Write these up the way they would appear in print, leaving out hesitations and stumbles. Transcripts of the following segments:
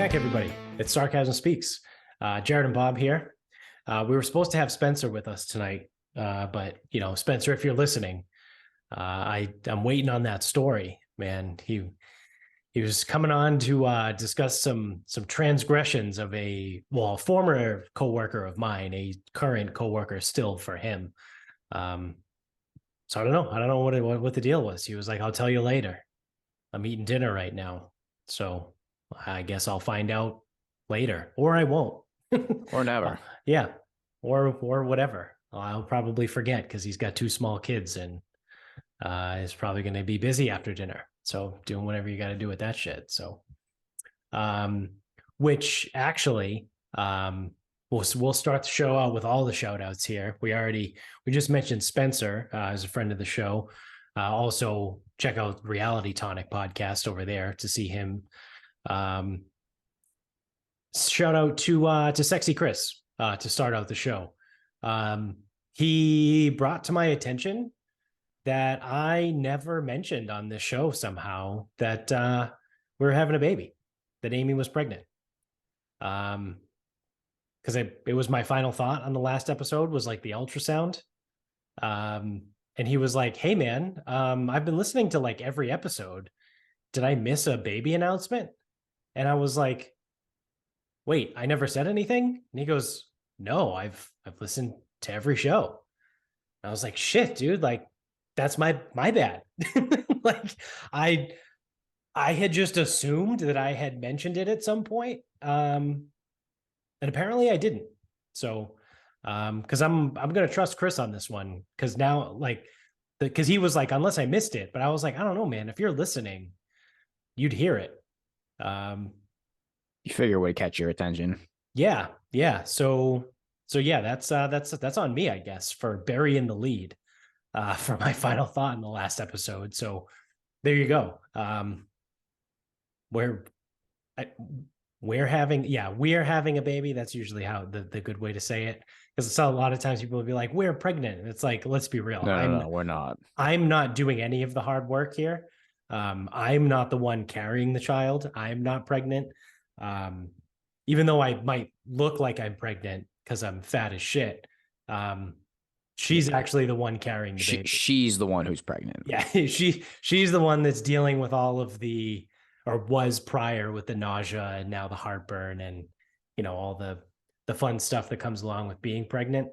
back, everybody. It's Sarcasm Speaks. Jared and Bob here. We were supposed to have Spencer with us tonight, but Spencer, if you're listening, I'm waiting on that story, man. He was coming on to discuss some transgressions of a former coworker of mine, a current coworker still for him. So I don't know what the deal was. He was like, "I'll tell you later. I'm eating dinner right now." So I guess I'll find out later, or I won't. Or never. Yeah. Or whatever. I'll probably forget because he's got two small kids and is probably going to be busy after dinner. So doing whatever you got to do with that shit. So, which actually, we'll start the show out with all the shout outs here. We just mentioned Spencer as a friend of the show. Also check out Reality Tonic podcast over there to see him. Shout out to Sexy Chris to start out the show. He brought to my attention that I never mentioned on this show somehow that we were having a baby, that Amy was pregnant. Because it was my final thought on the last episode was like the ultrasound. And he was like, "Hey man, I've been listening to like every episode. Did I miss a baby announcement?" And I was like, "Wait, I never said anything?" And he goes, "No, I've listened to every show." And I was like, "Shit, dude, like that's my bad." Like I had just assumed that I had mentioned it at some point. And apparently I didn't. So because I'm gonna trust Chris on this one, because now because he was like, "Unless I missed it," but I was like, "I don't know, man. If you're listening, you'd hear it." You figure it would catch your attention. Yeah. So yeah, that's on me, I guess, for burying the lead for my final thought in the last episode. So there you go. We're having a baby. That's usually how the good way to say it. Because a lot of times people will be like, "We're pregnant." And it's like, let's be real. No, we're not. I'm not doing any of the hard work here. I'm not the one carrying the child. I'm not pregnant. Even though I might look like I'm pregnant because I'm fat as shit. She's actually the one carrying the baby. She's the one who's pregnant. Yeah, she's the one that's dealing with all of or was prior with the nausea and now the heartburn and all the fun stuff that comes along with being pregnant.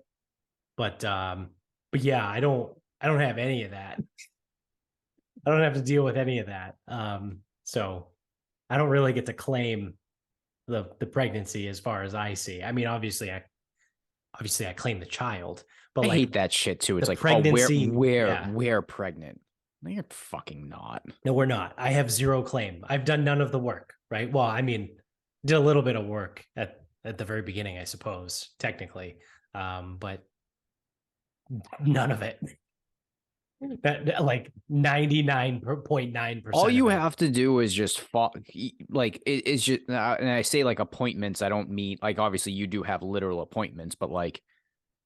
But yeah, I don't have any of that. I don't have to deal with any of that. So I don't really get to claim the pregnancy as far as I see. I mean, obviously I claim the child, but I hate that shit too. It's like, pregnancy, we're pregnant. No, you're fucking not. No, we're not. I have zero claim. I've done none of the work, right? Well, I mean, did a little bit of work at the very beginning, I suppose, technically. But none of it. That like 99.9%. All you have to do is just it's just, and I say like appointments. I don't mean like, obviously you do have literal appointments, but like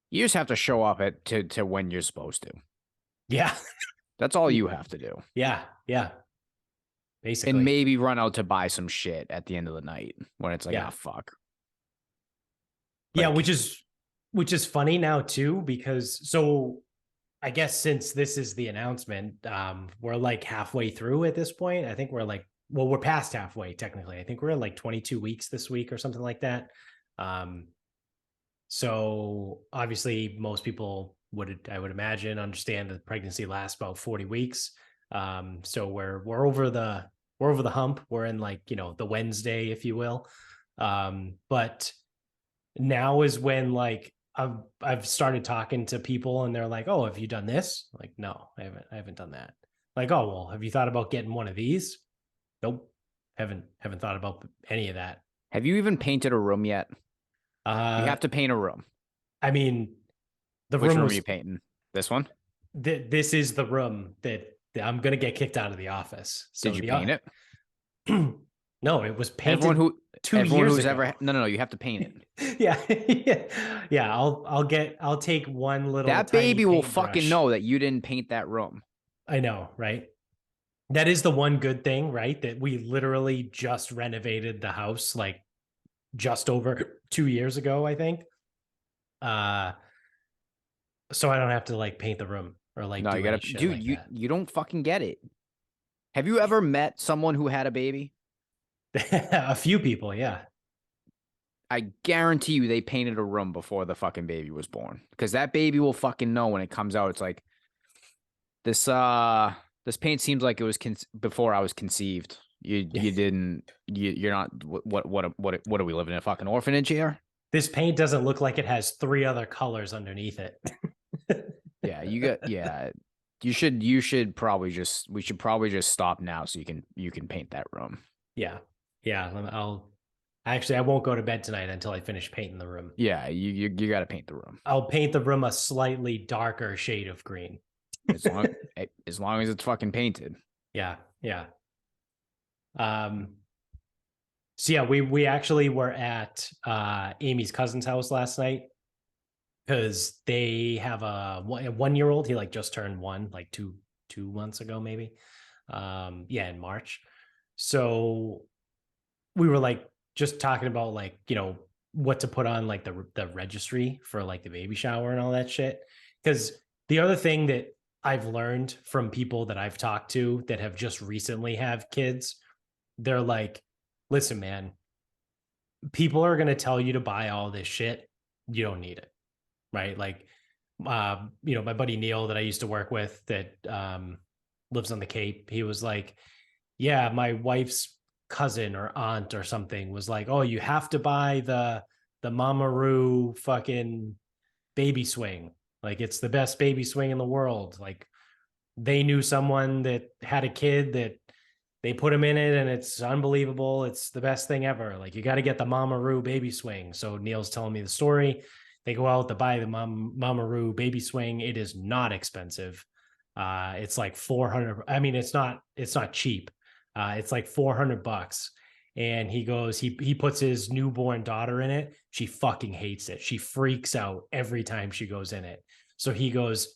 you just have to show up to when you're supposed to. Yeah. That's all you have to do. Yeah. Basically. And maybe run out to buy some shit at the end of the night when it's like, fuck. Yeah, which is funny now too, because I guess since this is the announcement, we're like halfway through at this point. I think we're like, we're past halfway technically. I think we're in like 22 weeks this week or something like that. So obviously most people I would imagine understand that pregnancy lasts about 40 weeks. So we're over the hump. We're in like, the Wednesday, if you will. But now is when like I've started talking to people and they're like, "Oh, have you done this?" Like, "No, I haven't done that." Like, "Oh, well, have you thought about getting one of these?" Nope. Haven't thought about any of that. Have you even painted a room yet? You have to paint a room. I mean, Which room are you painting? This one? This is the room that I'm going to get kicked out of the office. So did you paint it? No, it was painted. Everyone who's ever no, you have to paint it. Yeah. I'll take one little. That baby will fucking know that you didn't paint that room. I know, right? That is the one good thing, right? That we literally just renovated the house like just over 2 years ago, I think. Uh, so I don't have to like paint the room or like No, you do any gotta, shit dude. like that. You don't fucking get it. Have you ever met someone who had a baby? A few people, yeah. I guarantee you they painted a room before the fucking baby was born. Because that baby will fucking know when it comes out. It's like this this paint seems like it was before I was conceived. You didn't you're not what are we living in a fucking orphanage here? This paint doesn't look like it has three other colors underneath it. Yeah, yeah. You should probably just we should probably just stop now so you can paint that room. Yeah. Yeah. I'll actually, I won't go to bed tonight until I finish painting the room. Yeah, you got to paint the room. I'll paint the room a slightly darker shade of green. As long as it's fucking painted. Yeah. Yeah. Um, so yeah, we actually were at Amy's cousin's house last night because they have a 1 year old. He like just turned one, like two months ago, maybe. Yeah, in March. So we were like just talking about like, what to put on like the registry for like the baby shower and all that shit. Because the other thing that I've learned from people that I've talked to that have just recently have kids, they're like, listen, man, people are going to tell you to buy all this shit. You don't need it. Right. Like, my buddy Neil that I used to work with that lives on the Cape, he was like, yeah, my wife's cousin or aunt or something was like, oh, you have to buy the Mamaroo fucking baby swing. Like it's the best baby swing in the world. Like they knew someone that had a kid that they put him in it and it's unbelievable. It's the best thing ever. Like you got to get the Mamaroo baby swing. So Neil's telling me the story. They go out to buy the Mamaroo baby swing. It is not expensive. It's like 400. I mean, it's not cheap. It's like $400. And he goes, he puts his newborn daughter in it. She fucking hates it. She freaks out every time she goes in it. So he goes,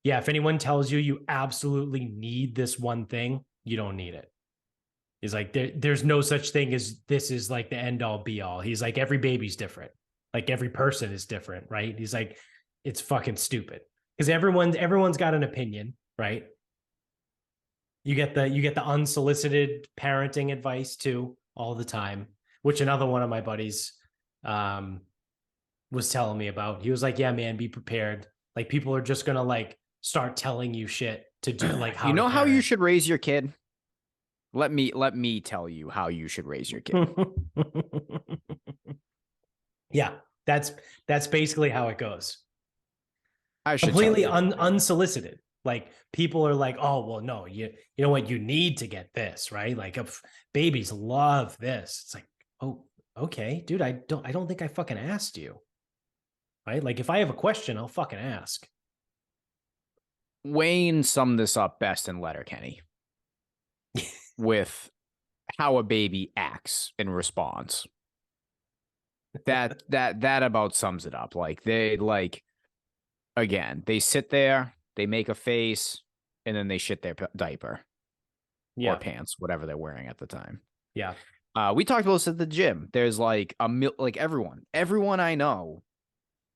yeah, if anyone tells you you absolutely need this one thing, you don't need it. He's like, there's no such thing as this is like the end all be all. He's like, every baby's different. Like every person is different, right? He's like, it's fucking stupid. Because everyone's got an opinion, right? You get the unsolicited parenting advice too all the time, which another one of my buddies um was telling me about. He was like, yeah, man, be prepared. Like people are just gonna like start telling you shit to do like how You to know how you parent. should raise your kid? Let me tell you how you should raise your kid. Yeah, that's basically how it goes. I should tell Completely you. unsolicited. Like people are like, oh well, no, you know what, you need to get this, right? Like if babies love this. It's like, oh, okay, dude, I don't think I fucking asked you. Right? Like if I have a question, I'll fucking ask. Wayne summed this up best in Letterkenny with how a baby acts in response. That about sums it up. Like they sit there, they make a face, and then they shit their diaper or Yeah. pants, whatever they're wearing at the time. Yeah. We talked about this at the gym. There's like like everyone I know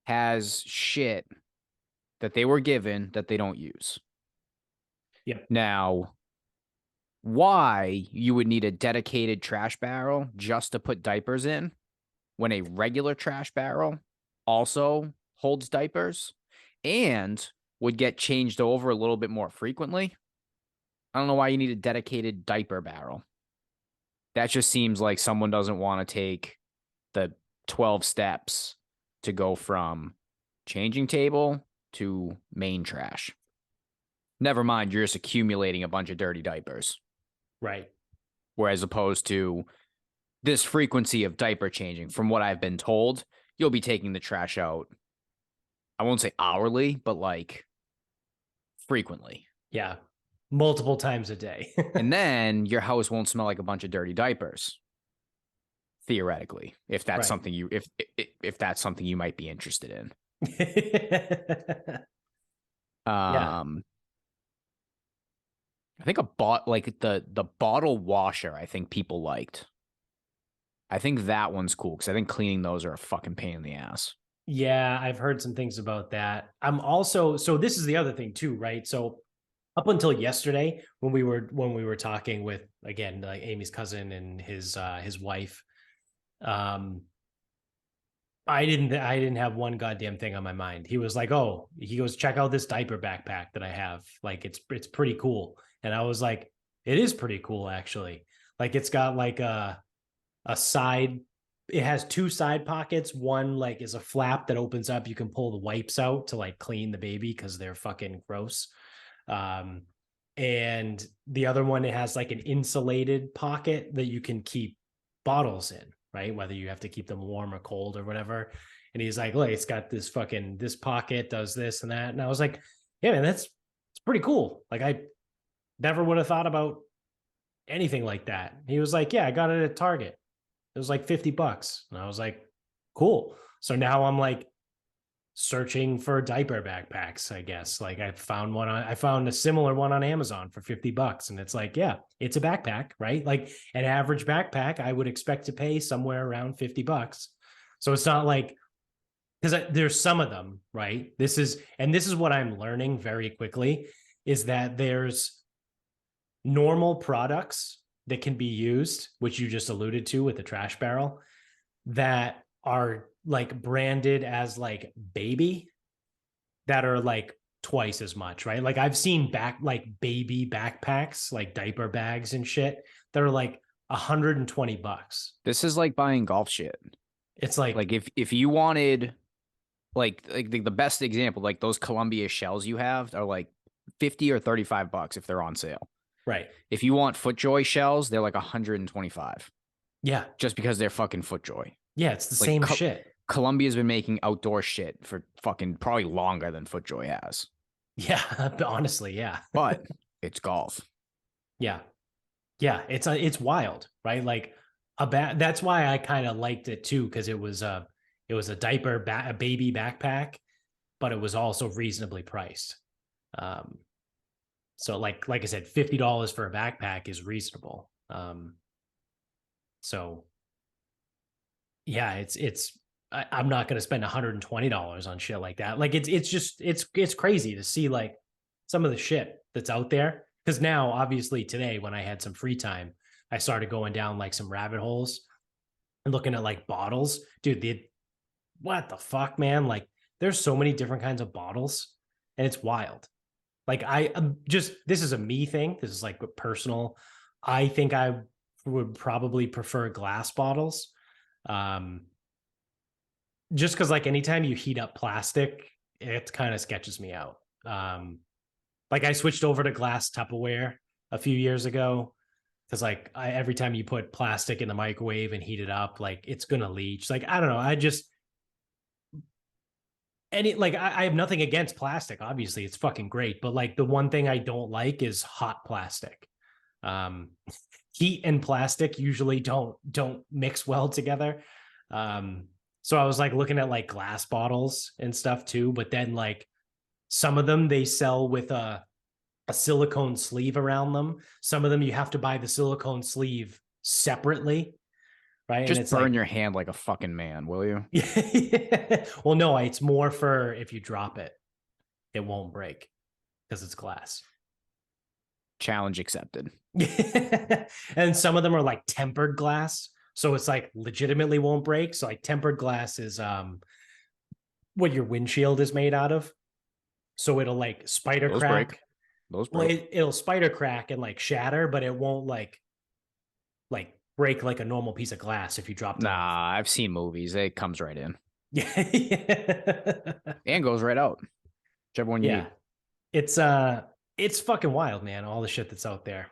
has shit that they were given that they don't use. Yeah. Now, why you would need a dedicated trash barrel just to put diapers in when a regular trash barrel also holds diapers and would get changed over a little bit more frequently. I don't know why you need a dedicated diaper barrel. That just seems like someone doesn't want to take the 12 steps to go from changing table to main trash. Never mind, you're just accumulating a bunch of dirty diapers. Right. Whereas opposed to this frequency of diaper changing, from what I've been told, you'll be taking the trash out. I won't say hourly, but like frequently. Yeah. Multiple times a day. And then your house won't smell like a bunch of dirty diapers. Theoretically, if that's Right. something if that's something you might be interested in. Yeah. I think like the bottle washer, I think people liked. I think that one's cool because I think cleaning those are a fucking pain in the ass. Yeah, I've heard some things about that. I'm also so this is the other thing too, right? So up until yesterday when we were talking with again like Amy's cousin and his wife, um I didn't have one goddamn thing on my mind. He was like, "Oh," he goes, "Check out this diaper backpack that I have. Like it's pretty cool." And I was like, "It is pretty cool actually." Like it's got like a side, it has two side pockets. One like is a flap that opens up. You can pull the wipes out to like clean the baby because they're fucking gross. Um and the other one, it has like an insulated pocket that you can keep bottles in, right? Whether you have to keep them warm or cold or whatever. And he's like, look, it's got this fucking this pocket does this and that. And I was like, yeah, man, it's pretty cool. Like I never would have thought about anything like that. He was like, yeah, I got it at Target. It was like $50. And I was like, cool. So now I'm like searching for diaper backpacks, I guess. Like I found a similar one on Amazon for $50. And it's like, yeah, it's a backpack, right? Like an average backpack, I would expect to pay somewhere around $50. So it's not like, because there's some of them, right? This is what I'm learning very quickly is that there's normal products that can be used, which you just alluded to with the trash barrel, that are like branded as like baby, that are like twice as much, right? Like I've seen like baby backpacks, like diaper bags and shit that are like $120. This is like buying golf shit. It's like Like if you wanted like the best example, like those Columbia shells you have are like 50 or $35 if they're on sale. right. If you want FootJoy shells, they're like 125 Yeah. just because they're fucking FootJoy. Yeah, it's the Like same shit. Columbia's been making outdoor shit for fucking probably longer than FootJoy has. Yeah, honestly, yeah. But it's golf. Yeah. Yeah, it's wild, right? Like that's why I kind of liked it too, because it was a a baby backpack, but it was also reasonably priced. Um, so like I said, $50 for a backpack is reasonable. So yeah, I'm not going to spend $120 on shit like that. Like it's just it's crazy to see like some of the shit that's out there. Because now, obviously, today when I had some free time, I started going down like some rabbit holes and looking at like bottles. Dude, what the fuck, man? Like, there's so many different kinds of bottles, and it's wild. Like, I'm just this is a me thing. This is like personal. I think I would probably prefer glass bottles. Um, just because like anytime you heat up plastic, it kind of sketches me out. Like I switched over to glass Tupperware a few years ago because like every time you put plastic in the microwave and heat it up, like it's gonna leach. Like I don't know, I just like I have nothing against plastic. Obviously, it's fucking great, but like the one thing I don't like is hot plastic. Um, Heat and plastic usually don't mix well together. So I was like looking at like glass bottles and stuff too, but then like some of them they sell with a silicone sleeve around them. Some of them you have to buy the silicone sleeve separately, right? And Just it's burn like, your hand like a fucking man, will you? well, no, it's more for if you drop it, it won't break because it's glass. Challenge accepted. And some of them are like tempered glass, so it's like legitimately won't break. So like tempered glass is what your windshield is made out of. So it'll like spider Those crack. break. Those Well, break. it'll spider crack and like shatter, but it won't like break like a normal piece of glass if you dropped it on. Nah, I've seen movies. It comes right in Yeah. and goes right out. Whichever one you Yeah. need. It's fucking wild, man, all the shit that's out there.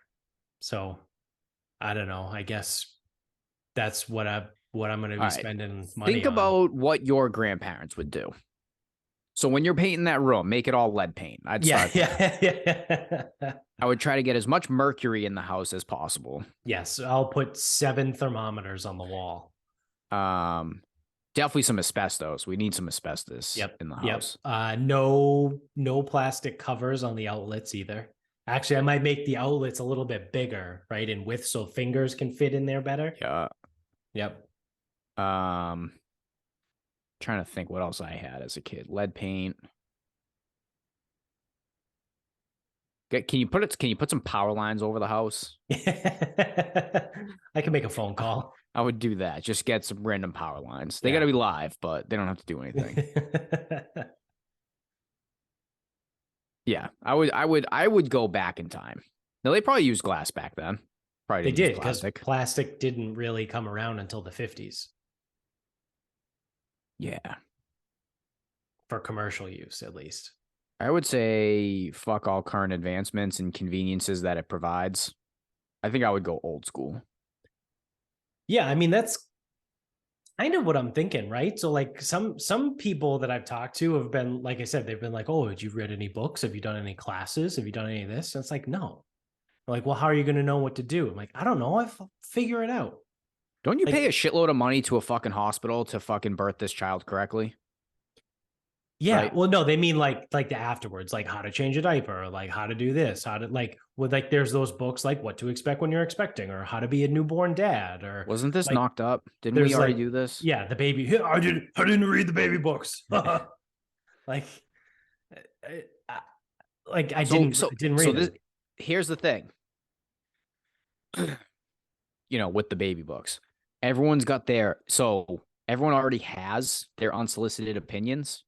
So I don't know. I guess that's what I'm going to All be right. spending money Think on. about what your grandparents would do. So when you're painting that room, make it all lead paint. I'd Yeah, start there. yeah. I would try to get as much mercury in the house as possible. Yes, I'll put 7 thermometers on the wall. Definitely some asbestos. We need some asbestos Yep. in the Yep. house. No plastic covers on the outlets either. Actually, I might make the outlets a little bit bigger, right, in width, so fingers can fit in there better. Yeah. Yep. Trying to think what else I had as a kid. Lead paint. Can you put some power lines over the house? I can make a phone call. I would do that. Just get some random power lines. They Yeah. got to be live, but they don't have to do anything. Yeah, I would go back in time. Now they probably used glass back then. Probably They didn't use did, because plastic. plastic didn't really come around until the 50s Yeah, for commercial use, at least. I would say fuck all current advancements and conveniences that it provides. I think I would go old school. Yeah, I mean, that's kind of what I'm thinking, right? So like some people that I've talked to have been, like I said, they've been like, "Oh, have you read any books? Have you done any classes? Have you done any of this?" And it's like, no. They're like, well, how are you going to know what to do? I'm like, I don't know. Figure it out. Don't you pay a Like, shitload of money to a fucking hospital to fucking birth this child correctly? yeah. Right? Well, no, they mean like the afterwards, like how to change a diaper, or like how to do this, how to like with like there's those books like what to expect when you're expecting, or how to be a newborn dad, or Wasn't this like knocked up? Didn't we there's already like do this? yeah, the baby. "Yeah, I didn't read the baby books. Like I, I So didn't so didn't so read this them. here's the thing. With the baby books. Everyone already has their unsolicited opinions.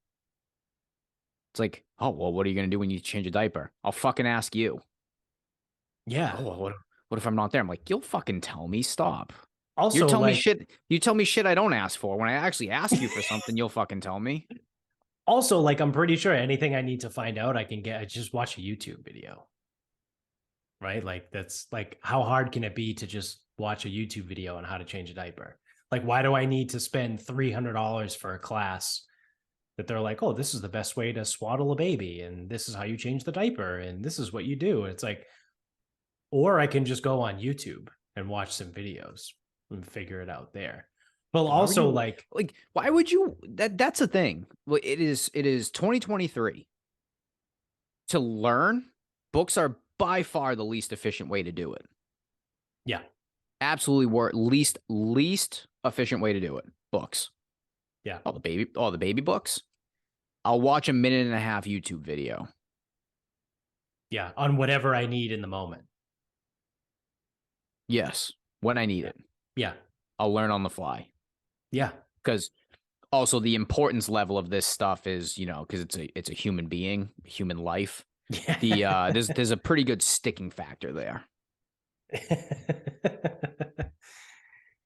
It's like, oh, well, what are you going to do when you change a diaper? I'll fucking ask you. Yeah. Oh, well, what if I'm not there? I'm like, you'll fucking tell me. Stop. You're Also, telling me like shit. You tell me shit I don't ask for. When I actually ask you for something, you'll fucking tell me. I'm pretty sure anything I need to find out, I can get. I just watch a YouTube video, right? Like that's like how hard can it be to just watch a YouTube video on how to change a diaper? Like, why do I need to spend $300 for a class that they're like, oh, this is the best way to swaddle a baby, and this is how you change the diaper, and this is what you do. And it's like, or I can just go on YouTube and watch some videos and figure it out there. But Why would also, you like, why would you that's the thing. Well, it is 2023. To learn, books are by far the least efficient way to do it. yeah, Absolutely least efficient way to do it. Books. yeah, All the baby books. I'll watch a minute and a half YouTube video. yeah, on whatever I need in the moment. Yes, when I need Yeah, it. yeah, I'll learn on the fly. yeah, Because also the importance level of this stuff is, because it's a human being, human life. The yeah. there's a pretty good sticking factor there.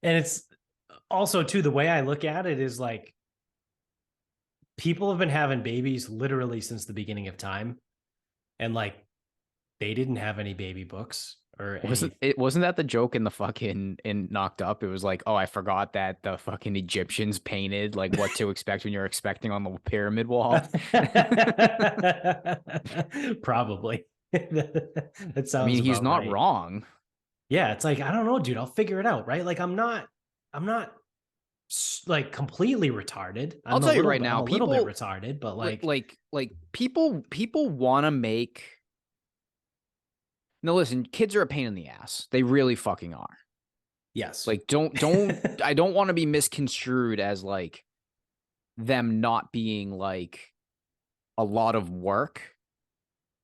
And it's also too, the way I look at it is like people have been having babies literally since the beginning of time, and like they didn't have any baby books or any. Wasn't that the joke in the fucking in Knocked Up? It was like, oh, I forgot that the fucking Egyptians painted like what to expect when you're expecting on the pyramid wall. Probably. That I sounds mean, he's about not right. wrong. Yeah, it's like, I don't know, dude, I'll figure it out, right? Like I'm not like completely retarded. I'll tell you right I'm now, a little bit people retarded, but like like like like people want to make. No, listen, kids are a pain in the ass. They really fucking are. yes. Like, don't I don't want to be misconstrued as like them not being like a lot of work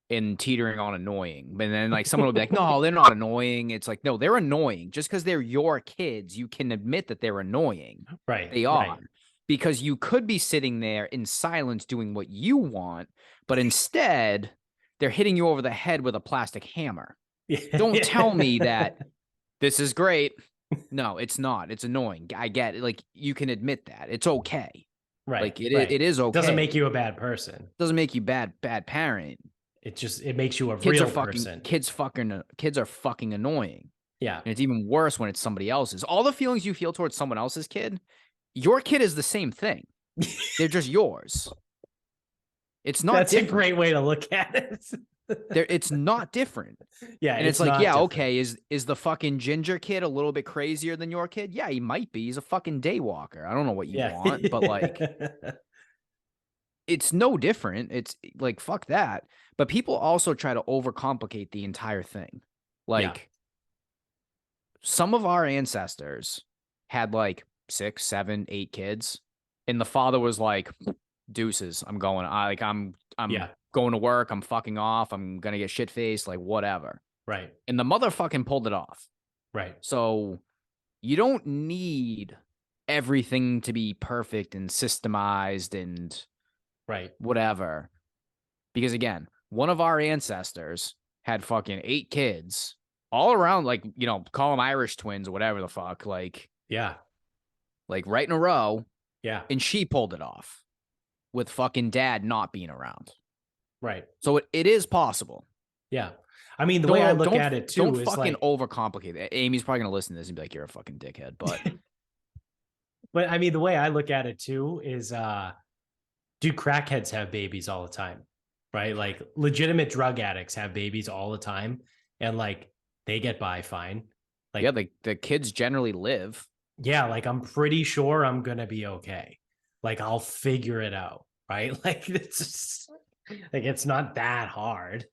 and teetering on annoying. But then like someone will be like, no, they're not annoying. It's like, no, they're annoying. Just because they're your kids, you can admit that they're annoying. Right, They right. are. Because you could be sitting there in silence doing what you want, but instead they're hitting you over the head with a plastic hammer. Don't tell me that this is great. No, it's not. It's annoying. I get it. Like, you can admit that. It's okay. Right, Like it right. is It doesn't okay. make you a bad person. Doesn't make you bad parent. It makes you a Kids are real fucking person. kids are fucking annoying. Yeah. And it's even worse when it's somebody else's. All the feelings you feel towards someone else's kid, your kid is the same thing. They're just yours. It's not That's a different. great way to look at it. It's not different. Yeah, And it's like, not yeah, different. okay, is the fucking ginger kid a little bit crazier than your kid? Yeah, he might be. He's a fucking daywalker. I don't know what you Yeah. want, but like it's no different. It's like, fuck that. But people also try to overcomplicate the entire thing. Yeah. Like, some of our ancestors had like 6, 7, 8 kids, and the father was like, "Deuces, I'm going. I'm Yeah. going to work. I'm fucking off. I'm gonna get shit faced. Like whatever." Right. And the mother fucking pulled it off. Right. So you don't need everything to be perfect and systemized and Right. whatever. Because again, one of our ancestors had fucking 8 kids all around, like, call them Irish twins or whatever the fuck, Yeah. like right in a row, Yeah. and she pulled it off with fucking dad not being around. Right. So it is possible. Yeah. I mean, the way I Don't look don't at it don't too is fucking like, overcomplicate it. Amy's probably gonna listen to this and be like, "You're a fucking dickhead," but but I mean, the way I look at it too is, do crackheads have babies all the time? Right? Like legitimate drug addicts have babies all the time, and like they get by fine. yeah, Like, the kids generally live. yeah, like I'm pretty sure I'm gonna be okay. Like I'll figure it out. Right? Like it's just, like it's not that hard.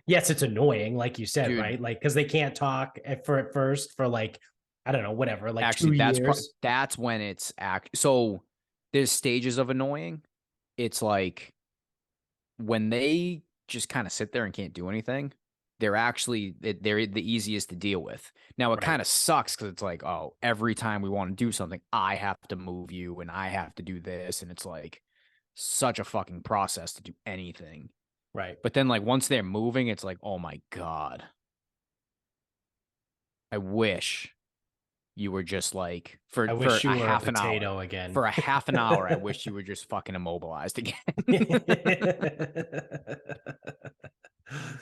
Yes, it's annoying, like you said, Dude, right? Like because they can't talk at first for like, I don't know, whatever, like actually, 2 years. that's when it's so there's stages of annoying. It's like when they just kind of sit there and can't do anything, they're the easiest to deal with. Now it Right. kind of sucks because it's like, oh, every time we want to do something, I have to move you and I have to do this, and it's like such a fucking process to do anything. Right. But then like once they're moving, it's like, oh my God, I wish you were just like I for wish you a were a half an hour. potato again. For a half an hour, I wish you were just fucking immobilized again.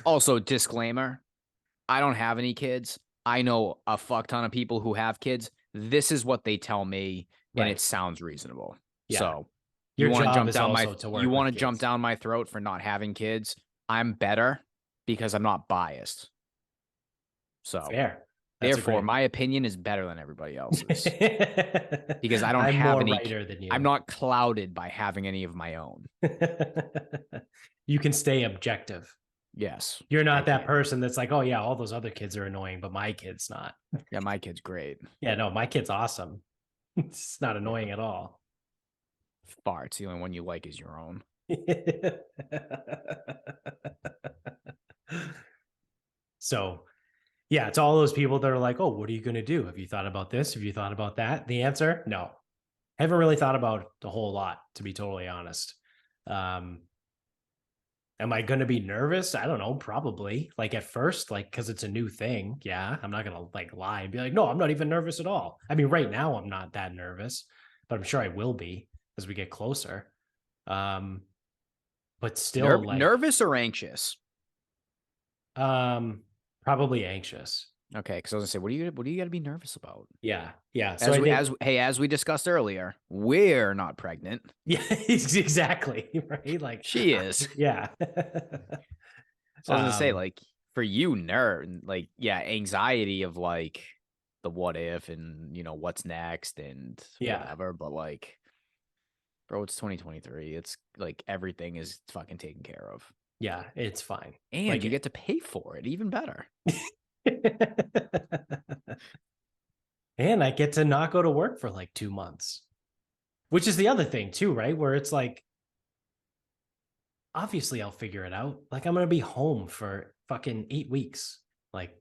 Also, disclaimer, I don't have any kids. I know a fuck ton of people who have kids. This is what they tell me, and it Right. sounds reasonable. Yeah. So Your job is also to you work want with to jump kids. down my throat for not having kids? I'm better because I'm not biased. So Fair. That's a therefore, great. my opinion is better than everybody else's because I don't I'm have more any. writer than I'm you. not clouded by having any of my own. You can stay objective. Yes, You're I not that can. person that's like, oh yeah, all those other kids are annoying, but my kid's not. Yeah, my kid's great. Yeah, no, my kid's awesome. It's not annoying at all. Farts. The only one you like is your own. So, yeah, it's all those people that are like, oh, what are you going to do? Have you thought about this? Have you thought about that? The answer, no. I haven't really thought about a whole lot, to be totally honest. Um, am I going to be nervous? I don't know, probably. Like at first, like, because it's a new thing. Yeah, I'm not going to like lie and be like, no, I'm not even nervous at all. I mean, right now, I'm not that nervous, but I'm sure I will be as we get closer. Um, but still, like, Nervous or anxious? um, probably anxious. Okay, because I was gonna say, what do you got to be nervous about? Yeah, yeah. So I think, As we discussed earlier, we're not pregnant. yeah, exactly, right. Like, She is. yeah. So I was gonna say, um, like, for you, like, yeah, anxiety of like the what if and what's next and yeah, whatever. But like, bro, it's 2023. It's like everything is fucking taken care of, yeah. It's fine. and Like you get to pay for it. Even better. and I get to not go to work for like 2 months, which is the other thing too, right? Where it's like, obviously I'll figure it out. Like I'm gonna be home for fucking 8 weeks. Like,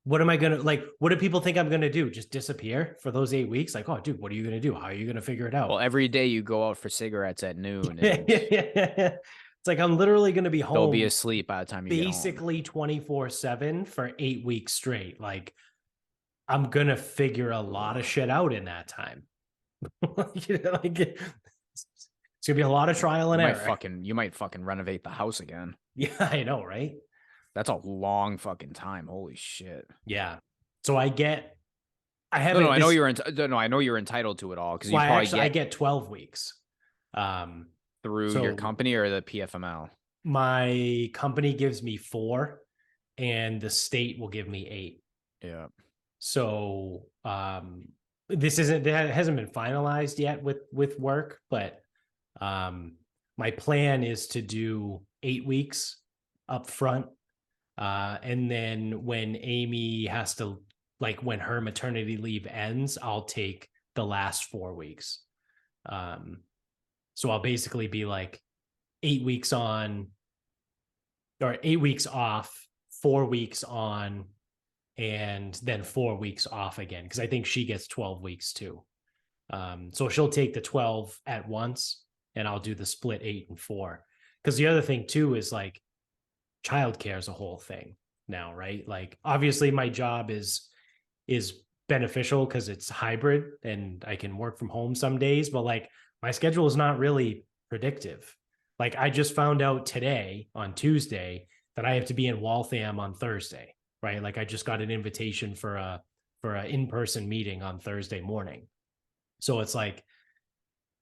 what am I gonna like? What do people think I'm gonna do? Just disappear for those 8 weeks? Like, oh, dude, what are you gonna do? How are you gonna figure it Well, out? every day you go out for cigarettes at noon, and It's like I'm literally gonna be they'll be home asleep by the time you get home. basically 24/7 for 8 weeks straight. Like, I'm gonna figure a lot of shit out in that time. Like, it's gonna be a lot of trial and error. You might fucking renovate the house again. Yeah, I know, right? That's a long fucking time. Holy shit. Yeah. So I get, I No, no, haven't this. I know you're entitled to it all because you Well, probably I get get 12 weeks. through your So company or the PFML. my company gives me 4, and the state will give me 8. Yeah. So this isn't, that hasn't been finalized yet with work, but My plan is to do 8 weeks up front. And then when Amy has to, like, when her maternity leave ends, I'll take the last 4 weeks. So I'll basically be like 8 weeks on, or 8 weeks off, 4 weeks on, and then 4 weeks off again. Cause I think she gets 12 weeks too. So she'll take the 12 at once and I'll do the split 8 and 4. Cause the other thing too is like childcare is a whole thing now, right? Like obviously my job is beneficial because it's hybrid and I can work from home some days, but like my schedule is not really predictive. Like I just found out today on Tuesday that I have to be in Waltham on Thursday, right? Like I just got an invitation for a in-person meeting on Thursday morning. So it's like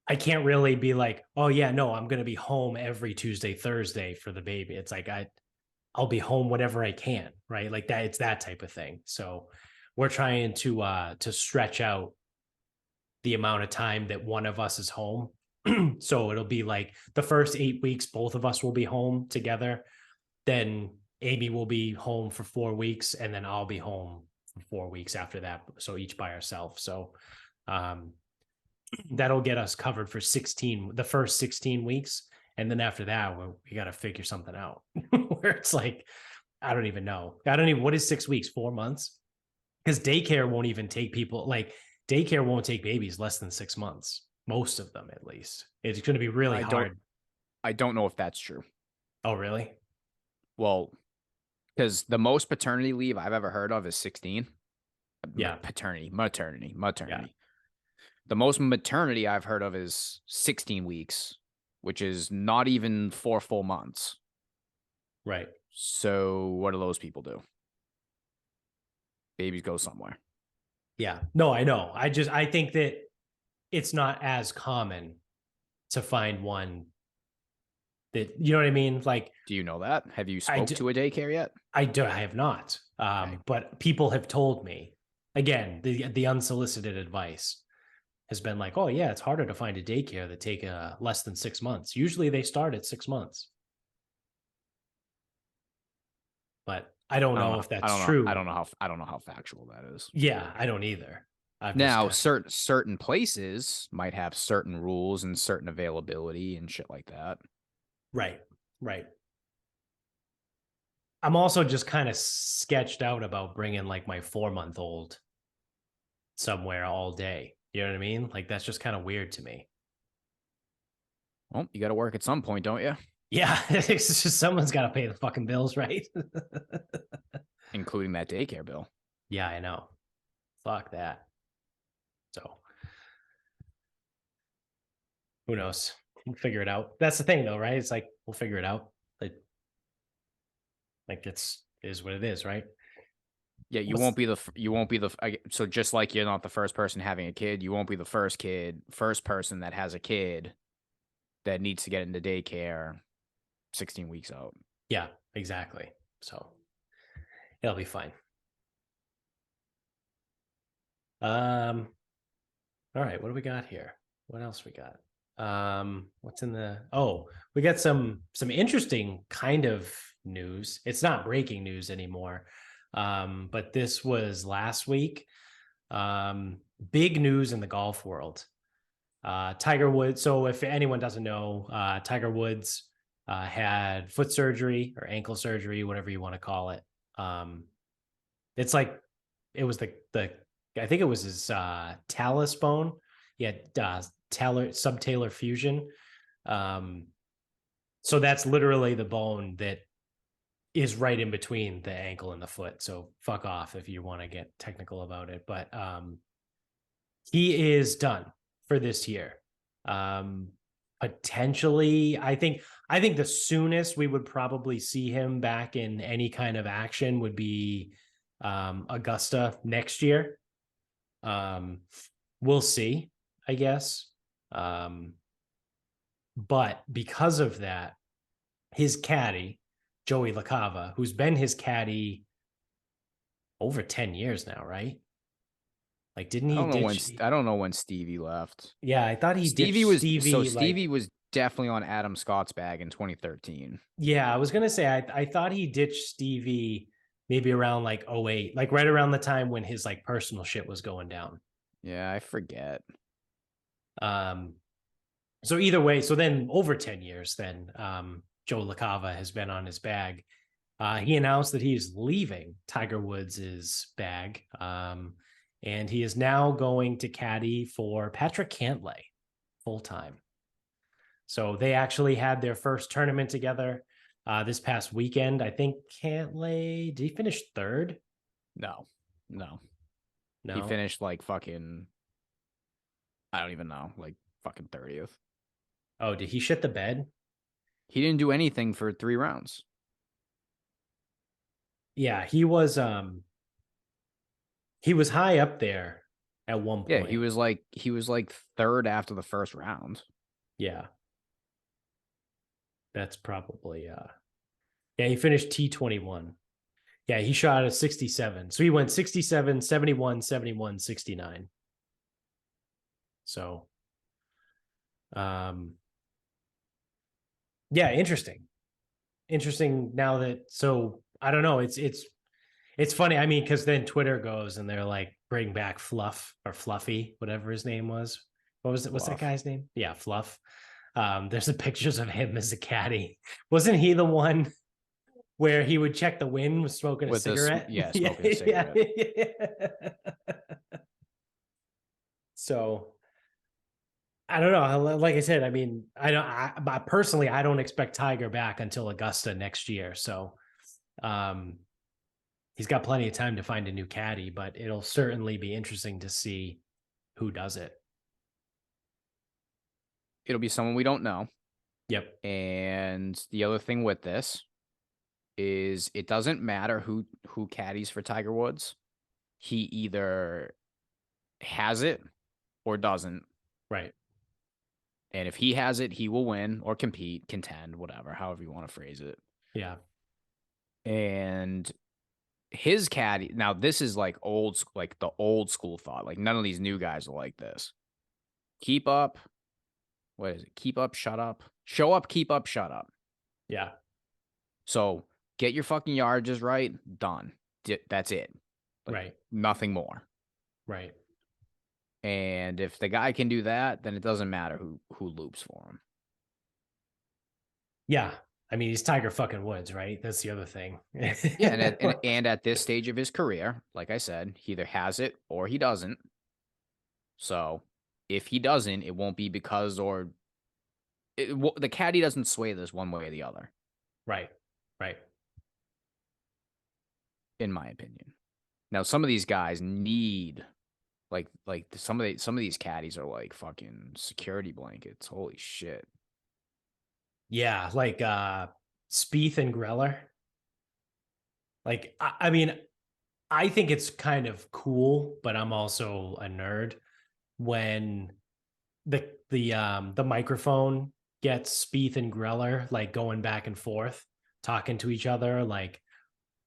I can't really be like, oh yeah, no, I'm gonna be home every Tuesday, Thursday for the baby. It's like I'll be home whenever I can, right? Like that, it's that type of thing. So we're trying to stretch out the amount of time that one of us is home. So it'll be like the first 8 weeks, both of us will be home together. Then Amy will be home for 4 weeks, and then I'll be home for 4 weeks after that. So each by ourselves. So um, that'll get us covered for the first 16 weeks. And then after that, we got to figure something out where it's like, I don't even know. What is 6 weeks, 4 months? Because daycare won't even take people, like, daycare won't take babies less than 6 months. Most of them, at least. It's going to be really hard. I don't know if that's true. Oh, really? Well, because the most paternity leave I've ever heard of is 16. Yeah. Maternity. Yeah. The most maternity I've heard of is 16 weeks, which is not even 4 full months. Right. So what do those people do? Babies go somewhere. Yeah. No, I know. I think that it's not as common to find one that, you know what I mean? Like, do you know that? Have you spoke to a daycare yet? I have not. Okay. But people have told me, again, the unsolicited advice has been like, oh yeah, it's harder to find a daycare that take less than 6 months. Usually they start at 6 months. But I don't know if that's true. I don't know how factual that is. Yeah, I don't either. Now, certain places might have certain rules and certain availability and shit like that. Right. I'm also just kind of sketched out about bringing like my 4-month-old somewhere all day. You know what I mean? Like that's just kind of weird to me. Well, you got to work at some point, don't you? Yeah, it's just someone's got to pay the fucking bills, right? Including that daycare bill. Yeah, I know. Fuck that. So who knows? We'll figure it out. That's the thing, though, right? It's like we'll figure it out. Like is what it is, right? Yeah, you won't be the so just like you're not the first person having a kid, you won't be the first person that has a kid that needs to get into daycare 16 weeks out. Yeah, exactly. So it'll be fine. All right, what do we got here? What else we got? What's in the we got some interesting kind of news. It's not breaking news anymore. But this was last week. Big news in the golf world. Tiger Woods. So if anyone doesn't know, Tiger Woods had foot surgery or ankle surgery, whatever you want to call it. It's like it was the I think it was his talus bone. He had subtalar fusion. So that's literally the bone that is right in between the ankle and the foot. So fuck off if you want to get technical about it. But he is done for this year. Potentially, I think the soonest we would probably see him back in any kind of action would be Augusta next year. We'll see, I guess. But because of that, his caddy, Joey LaCava, who's been his caddy over 10 years now, right? Like, didn't he? I don't know when Stevie left. Yeah, I thought he Stevie ditched was Stevie. so Stevie like, was definitely on Adam Scott's bag in 2013. Yeah, I was gonna say I thought he ditched Stevie maybe around like '08, like right around the time when his like personal shit was going down. Yeah, I forget. Um, so either way, so then over 10 years, then Joe LaCava has been on his bag. He announced that he's leaving Tiger Woods' bag. And he is now going to caddy for Patrick Cantlay full time. So they actually had their first tournament together this past weekend. I think Cantlay, did he finish third? No, no. He No. finished like fucking, I don't even know, like fucking 30th. Oh, did he shit the bed? He didn't do anything for 3 rounds. Yeah, he was high up there at one Yeah, point. he was like third after the first round. Yeah. That's probably yeah, he finished T21. Yeah, he shot a 67. So he went 67, 71, 71, 69. So um yeah, interesting. Interesting now that so I don't know, it's funny. I mean, because then Twitter goes and they're like, bring back Fluff or Fluffy, whatever his name was. What was it? What's that Fluff. guy's name? Yeah, Fluff. There's the pictures of him as a caddy. Wasn't he the one where he would check the wind with smoking a With this, cigarette? yeah, Yeah, smoking a yeah, cigarette. yeah. So I don't know. Like I said, I mean, but personally, I don't expect Tiger back until Augusta next year. So um, he's got plenty of time to find a new caddy, but it'll certainly be interesting to see who does it. It'll be someone we don't know. Yep. And the other thing with this is it doesn't matter who caddies for Tiger Woods. He either has it or doesn't. Right. And if he has it, he will win or compete, contend, whatever, however you want to phrase it. Yeah. And his caddy, now this is like like the old school thought. Like none of these new guys are like this. Keep up. What is it? Keep up, shut up. Show up, keep up, shut up. Yeah. So get your fucking yardages right. Done. That's it. Like Right. nothing more. Right. And if the guy can do that, then it doesn't matter who loops for him. Yeah. I mean, he's Tiger fucking Woods, right? That's the other thing. Yeah, and at this stage of his career, like I said, he either has it or he doesn't. So if he doesn't, it won't be because the caddy doesn't sway this one way or the other, Right. Right. in my opinion. Now, some of these guys need some of these caddies are like fucking security blankets. Holy shit. Yeah. Like Spieth and Greller. Like, I mean, I think it's kind of cool, but I'm also a nerd when the microphone gets Spieth and Greller like going back and forth, talking to each other, like,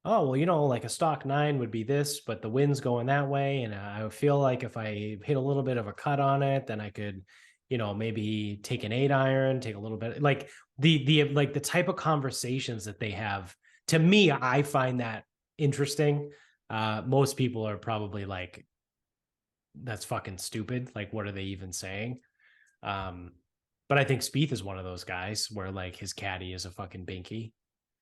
oh well, like a stock nine would be this, but the wind's going that way, and I feel like if I hit a little bit of a cut on it, then I could, maybe take an 8 iron, take a little bit like the type of conversations that they have. To me, I find that interesting. Most people are probably like, that's fucking stupid. Like, what are they even saying? Um, but I think Spieth is one of those guys where like his caddy is a fucking binky.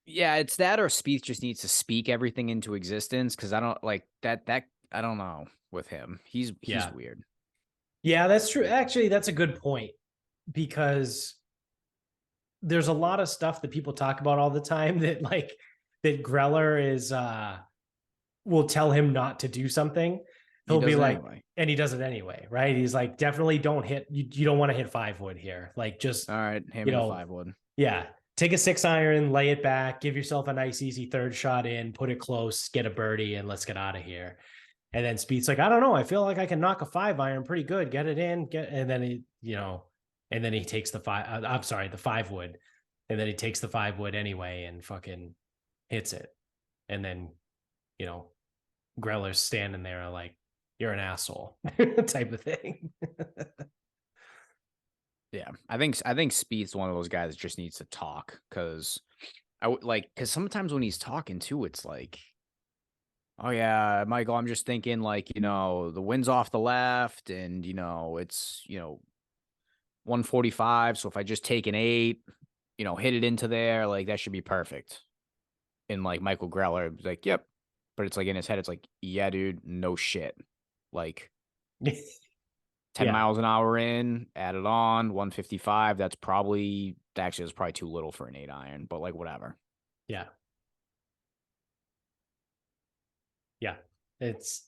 Yeah, it's that or Spieth just needs to speak everything into existence because I don't like that I don't know with him. He's Yeah. weird. Yeah, that's true. Actually, that's a good point because there's a lot of stuff that people talk about all the time that like that Greller is will tell him not to do something. He He'll be does it like, anyway. and he does it anyway, right? He's like, definitely don't hit you don't want to hit 5 wood here. Like just, All right, you hammer the know, 5 wood. yeah. Take a 6 iron, lay it back, give yourself a nice easy third shot in, put it close, get a birdie, and let's get out of here. And then Speed's like, I don't know. I feel like I can knock a 5 iron pretty good. Get it in. And then and then he takes the five. I'm sorry, the 5 wood. And then he takes the 5 wood anyway and fucking hits it. And then, you know, Greller's standing there like, you're an asshole type of thing. Yeah, I think Speed's one of those guys that just needs to talk because I would like because sometimes when he's talking too, it's like, oh yeah, Michael, I'm just thinking like the wind's off the left, and it's 145. So if I just take an 8, hit it into there, like that should be perfect. And like Michael Greller was like, yep, but it's like in his head, it's like, yeah, dude, no shit, like. 10 Yeah, miles an hour in, add it on, 155. That's probably too little for an 8 iron, but like whatever. yeah, yeah. It's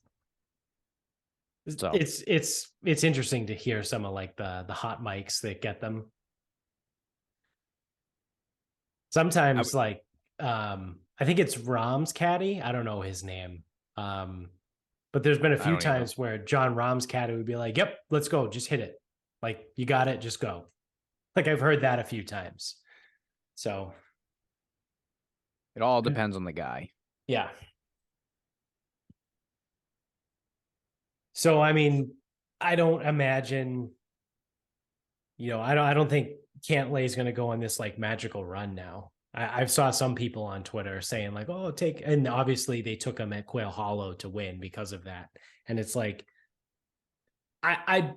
So it's interesting to hear some of like the hot mics that get them. I Sometimes would, like I think it's Rom's caddy. I don't know his name. Um, but there's been a I few don't either. times where John Rom's caddy would be like, "Yep, let's go, just hit it. Like you got it, just go." Like I've heard that a few times. So It all depends on the guy. yeah. So I mean, I don't imagine, I don't think Cantlay is going to go on this like magical run now. I've saw some people on Twitter saying like, "Oh, and obviously they took him at Quail Hollow to win because of that." And it's like, I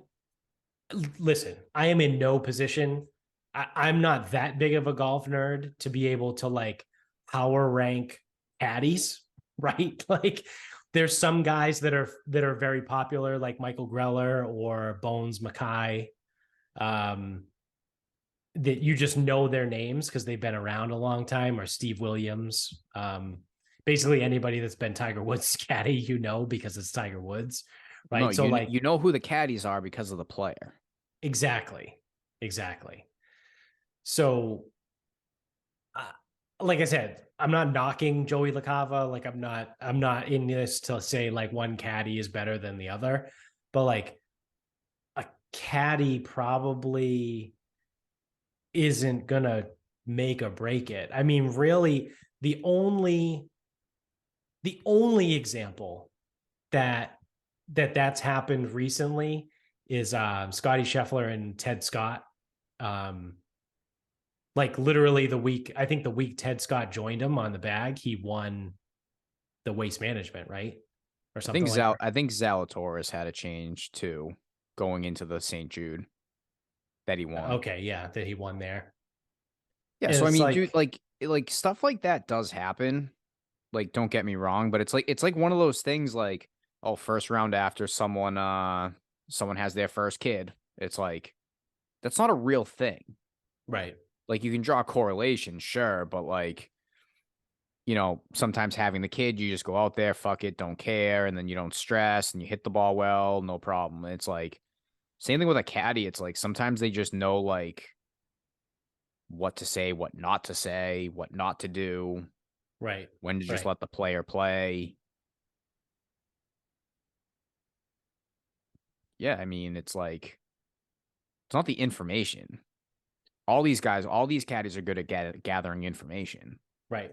listen. I am in no position. I'm not that big of a golf nerd to be able to like power rank caddies, right? Like, there's some guys that are very popular, like Michael Greller or Bones Mackay. Um, that you just know their names because they've been around a long time, or Steve Williams. Basically anybody that's been Tiger Woods' caddy, because it's Tiger Woods, No, right? So like you know who the caddies are because of the player. exactly, exactly. So, uh, like I said, I'm not knocking Joey LaCava. Like I'm not in this to say like one caddy is better than the other, but like a caddy probably isn't gonna make or break it. I mean, really, the only the only example that that's happened recently is Scotty Scheffler and Ted Scott. Um, like literally I think the week Ted Scott joined him on the bag, he won the waste management, right? Or something like that. I think Zalatoris had a change too, going into the St. Jude that he won. Okay, yeah, that he won there. Yeah, And so I it's mean, dude, like, like stuff like that does happen. Like, don't get me wrong, but it's like one of those things like, oh, first round after someone has their first kid. It's like that's not a real thing. right, Like you can draw a correlation, sure, but like, sometimes having the kid, you just go out there, fuck it, don't care, and then you don't stress and you hit the ball well, no problem. It's like same thing with a caddy. It's like sometimes they just know like what to say, what not to say, what not to do, right, when to just right, let the player play. Yeah, I mean, it's like it's not the information. All these caddies are good at gathering information, right.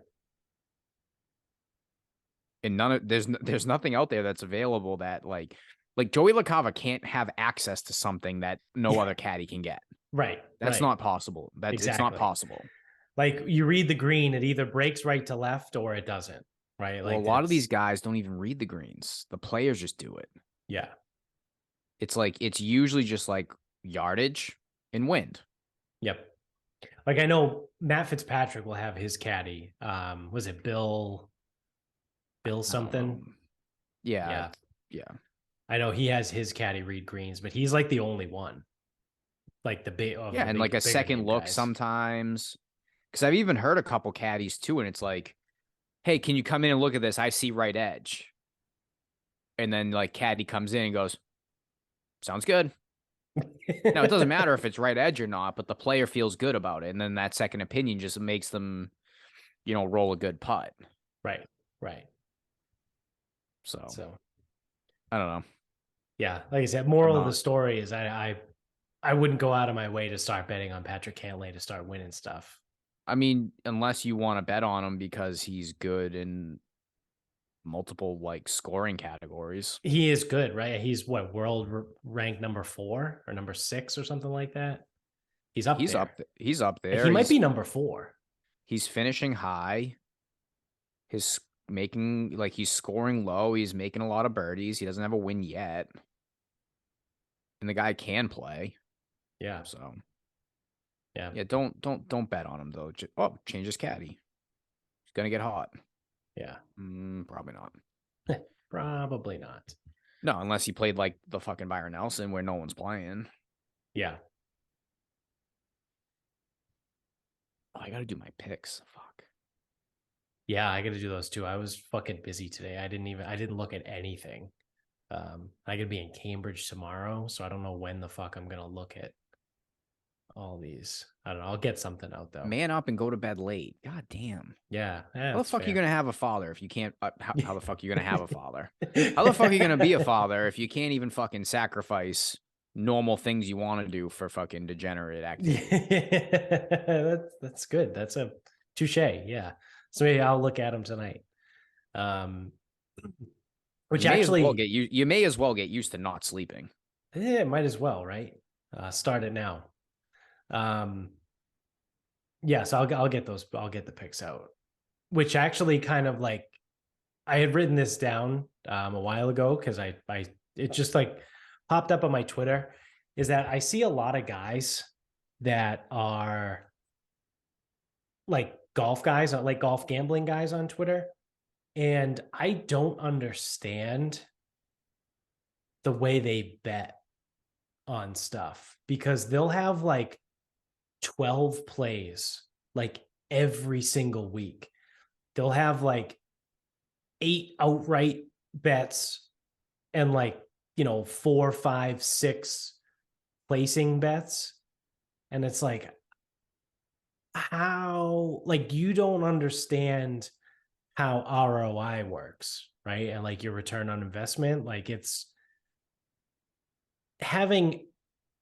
and there's nothing out there that's available that like Joey LaCava can't have access to something that no Yeah, other caddy can get. right, That's right. not possible. It's not Exactly. possible. Like you read the green, it either breaks right to left or it doesn't, right? Well, a Like lot of these that's guys don't even read the greens. The players just do it. yeah, It's like it's usually just like yardage and wind. yep. Like I know Matt Fitzpatrick will have his caddy. Was it Bill I don't know. something? Yeah, Yeah. yeah. I know he has his caddy read greens, but he's like the only one, like the big of Yeah, the and like a bigger second name look guys. sometimes. Because I've even heard a couple caddies too, and it's like, hey, can you come in and look at this? I see right edge. And then like caddy comes in and goes, sounds good. Now it doesn't matter if it's right edge or not, but the player feels good about it. And then that second opinion just makes them, roll a good putt. Right. Right. So So I don't know. yeah, like I said, I'm moral of the not. story is I wouldn't go out of my way to start betting on Patrick Cantlay to start winning stuff. I mean, unless you want to bet on him because he's good in multiple like scoring categories. He is good, right? He's what, world ranked number 4 or number 6 or something like that. He's up He's there. He's up Like, there. he might be number 4. He's finishing high. He's scoring low. He's making a lot of birdies. He doesn't have a win yet. And the guy can play. Yeah. So Yeah. yeah, don't bet on him though. Change his caddy. He's gonna get hot. Yeah. Probably not. Probably not. No, unless he played like the fucking Byron Nelson where no one's playing. Yeah. Oh, I gotta do my picks. Fuck. Yeah, I got to do those too. I was fucking busy today. I didn't look at anything. I gotta be in Cambridge tomorrow, so I don't know when the fuck I'm gonna look at all these. I don't know. I'll get something out though. Man up and go to bed late. God damn. Yeah. How the fuck are you gonna have a father if you can't? How the fuck are you gonna have a father? gonna? How the fuck are you gonna be a father if you can't even fucking sacrifice normal things you want to do for fucking degenerate activity? That's good. That's a touche. Yeah. So maybe I'll look at them tonight. Which actually, you may as well get used to not sleeping. yeah, might as well, right? Start it now. Yeah, so I'll get those. I'll get the picks out. Which actually kind of like, I had written this down a while ago because it just like popped up on my Twitter. Is that I see a lot of guys that are like golf guys, like golf gambling guys on Twitter, and I don't understand the way they bet on stuff because they'll have like 12 plays like every single week. They'll have like 8 outright bets and like, 4, 5, 6 placing bets. And it's like, how, like, you don't understand how ROI works, right? And like your return on investment, like it's having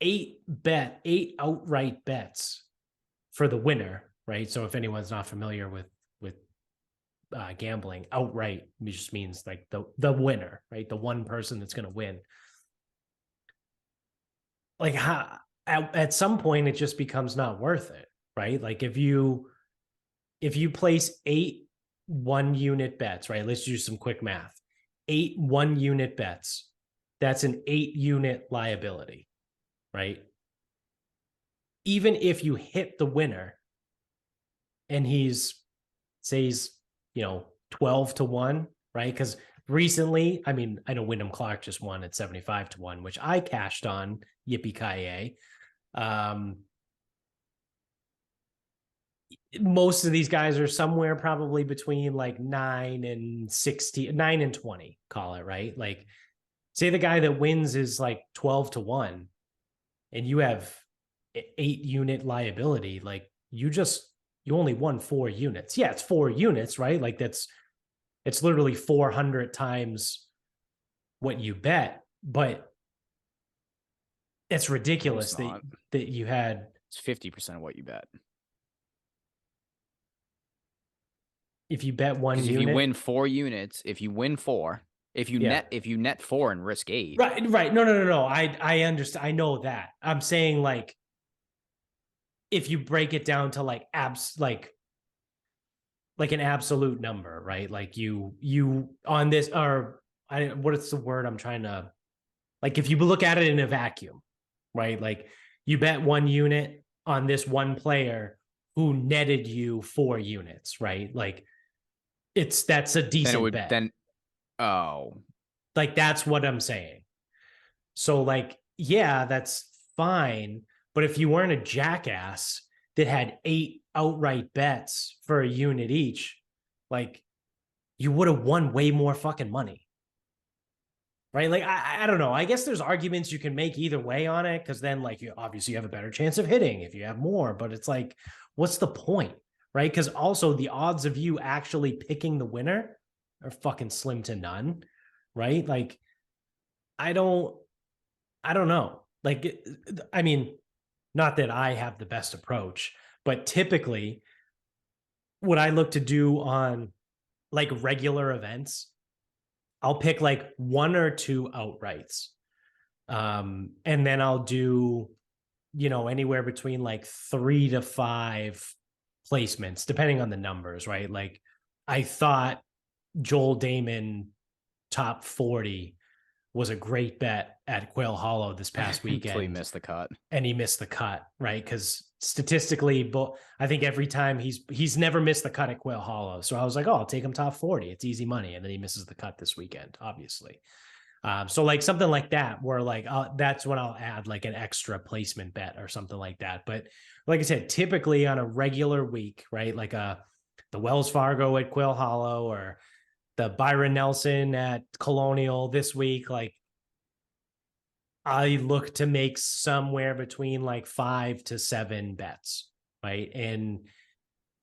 8 outright bets for the winner, right? So if anyone's not familiar with gambling, outright just means like the winner, right? The one person that's going to win. Like how at some point it just becomes not worth it, right? Like if you place 8 1-unit bets, right? Let's do some quick math. 8 1-unit bets. That's an 8-unit liability, right? Even if you hit the winner and he's 12-1, right? Because recently, I mean, I know Wyndham Clark just won at 75-1, which I cashed on. Yippee-ki-yay. Most of these guys are somewhere probably between like 9 and 16, 9 and 20, call it, right? Like, say the guy that wins is like 12-1 and you have 8-unit liability, like you only won 4 units. Yeah, it's 4 units, right? Like it's literally 400 times what you bet, but it's ridiculous that you had. It's 50% of what you bet. If you bet 1 unit, if you win 4 units, if you net 4 and risk 8. Right. No. I understand. I know that. I'm saying like if you break it down to like like an absolute number, right? Like you on this, or what is the word I'm trying to, like if you look at it in a vacuum, right? Like you bet 1 unit on this one player who netted you 4 units, right? Like that's a decent bet. Like that's what I'm saying. So like, yeah, that's fine. But if you weren't a jackass that had 8 outright bets for a unit each, like you would have won way more fucking money. Right? Like, I don't know. I guess there's arguments you can make either way on it, because then like you obviously have a better chance of hitting if you have more, but it's like, what's the point? Right? Because also the odds of you actually picking the winner are fucking slim to none. Right? Like, I don't know. Like, I mean, not that I have the best approach, but typically what I look to do on like regular events, I'll pick like 1 or 2 outrights. And then I'll do anywhere between like 3 to 5 placements, depending on the numbers, right? Like I thought Joel Damon top 40 was a great bet at Quail Hollow this past Until he weekend, missed the cut. and he missed the cut, right? Because statistically, I think every time he's never missed the cut at Quail Hollow. So I was like, oh, I'll take him top 40. It's easy money. And then he misses the cut this weekend, obviously. So like something like that, where like that's when I'll add like an extra placement bet or something like that. But like I said, typically on a regular week, right? Like the Wells Fargo at Quail Hollow or the Byron Nelson at Colonial this week, like I look to make somewhere between like 5 to 7 bets, right? And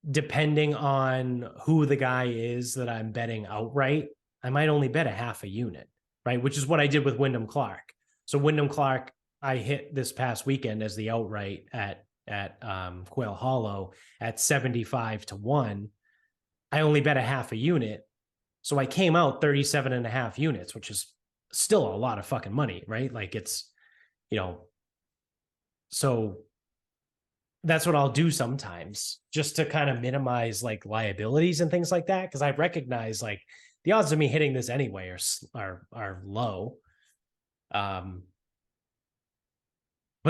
depending on who the guy is that I'm betting outright, I might only bet a half a unit, right? Which is what I did with Wyndham Clark. So Wyndham Clark, I hit this past weekend as the outright at Quail Hollow at 75 to 1. I only bet a half a unit. So I came out 37 and a half units, which is still a lot of fucking money, right? Like it's, so that's what I'll do sometimes just to kind of minimize like liabilities and things like that. Cause I recognize like the odds of me hitting this anyway are low. But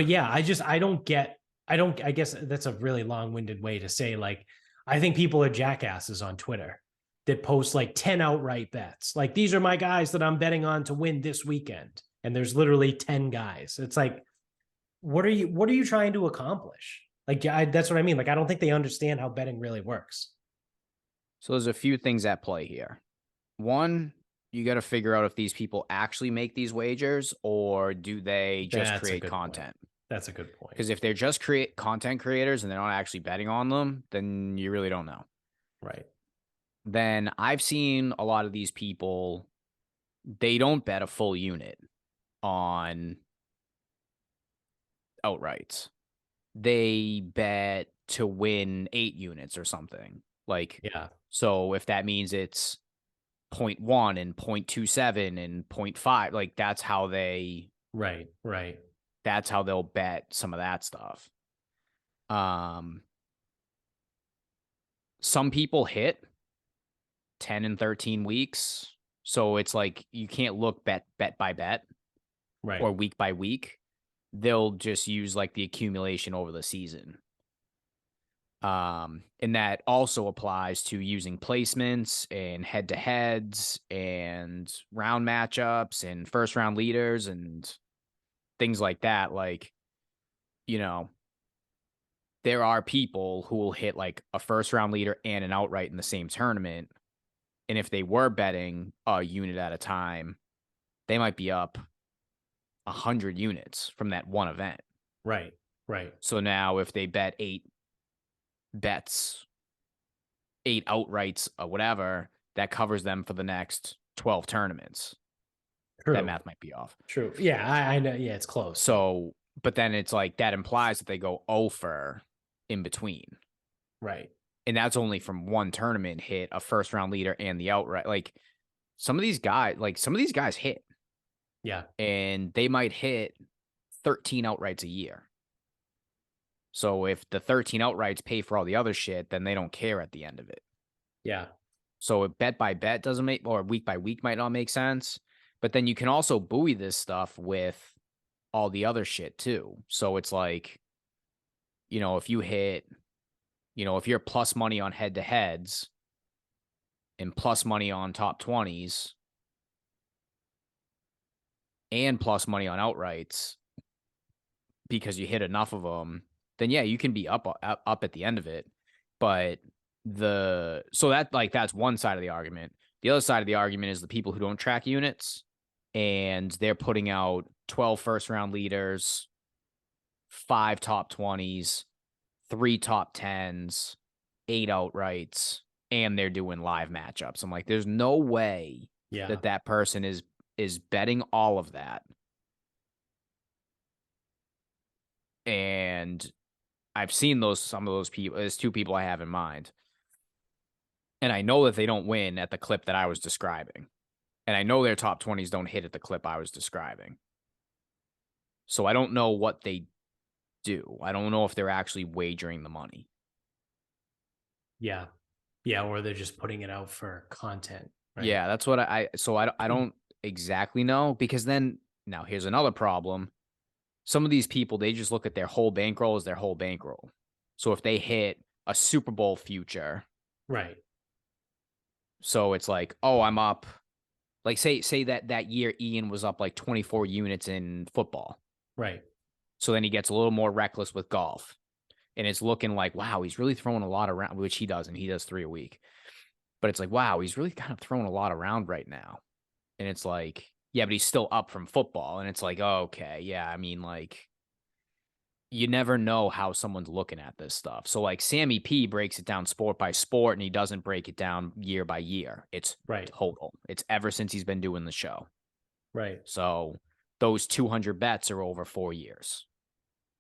yeah, I guess that's a really long winded way to say, like, I think people are jackasses on Twitter that post like 10 outright bets. Like, these are my guys that I'm betting on to win this weekend. And there's literally 10 guys. It's like, what are you trying to accomplish? Like, that's what I mean. Like, I don't think they understand how betting really works. So there's a few things at play here. One, you got to figure out if these people actually make these wagers or do they just That's a create good content. Point. That's a good point. Because if they're just content creators and they're not actually betting on them, then you really don't know. Right. Then I've seen a lot of these people, they don't bet a full unit on outrights. They bet to win 8 units or something. Like, yeah. So if that means it's 0.1 and 0.27 and 0.5, like that's how right. That's how they'll bet some of that stuff. Some people hit 10 and 13 weeks. So it's like you can't look bet by bet right. or week by week. They'll just use like the accumulation over the season. And that also applies to using placements and head to heads and round matchups and first round leaders and things like that. Like, there are people who will hit like a first round leader and an outright in the same tournament. And if they were betting a unit at a time, they might be up 100 units from that one event. Right. So now if they bet 8 bets, 8 outrights or whatever, that covers them for the next 12 tournaments. True. That math might be off. True. Yeah, I know. Yeah, it's close. So, but then it's like that implies that they go over in between. Right. And that's only from one tournament hit, a first round leader and the outright. Like some of these guys hit. Yeah. And they might hit 13 outrights a year. So if the 13 outrights pay for all the other shit, then they don't care at the end of it. Yeah. So bet by bet doesn't make, or week by week might not make sense. But then you can also buoy this stuff with all the other shit too. So it's like, if you hit, if you're plus money on head to heads and plus money on top 20s and plus money on outrights because you hit enough of them, then yeah, you can be up at the end of it. But that's one side of the argument. The other side of the argument is the people who don't track units and they're putting out 12 first round leaders, 5 top 20s, 3 top 10s, 8 outrights, and they're doing live matchups. I'm like, there's no way that person is betting all of that. And I've seen some of those people. There's 2 people I have in mind. And I know that they don't win at the clip that I was describing. And I know their top 20s don't hit at the clip I was describing. So I don't know what they do. I don't know if they're actually wagering the money. Yeah. Yeah. Or they're just putting it out for content. Right. Yeah, that's what so I don't exactly know because then now here's another problem. Some of these people, they just look at their whole bankroll as their whole bankroll. So if they hit a Super Bowl future, Right. so it's like, oh, I'm up. Like say that year Ian was up like 24 units in football. Right. So then he gets a little more reckless with golf. And it's looking like, wow, he's really throwing a lot around, which he doesn't. He does 3 a week. But it's like, wow, he's really kind of throwing a lot around right now. And it's like, yeah, but he's still up from football. And it's like, oh, okay, yeah, I mean, like, you never know how someone's looking at this stuff. So, like, Sammy P breaks it down sport by sport, and he doesn't break it down year by year. It's Right. total. It's ever since he's been doing the show. Right. So, those 200 bets are over 4 years.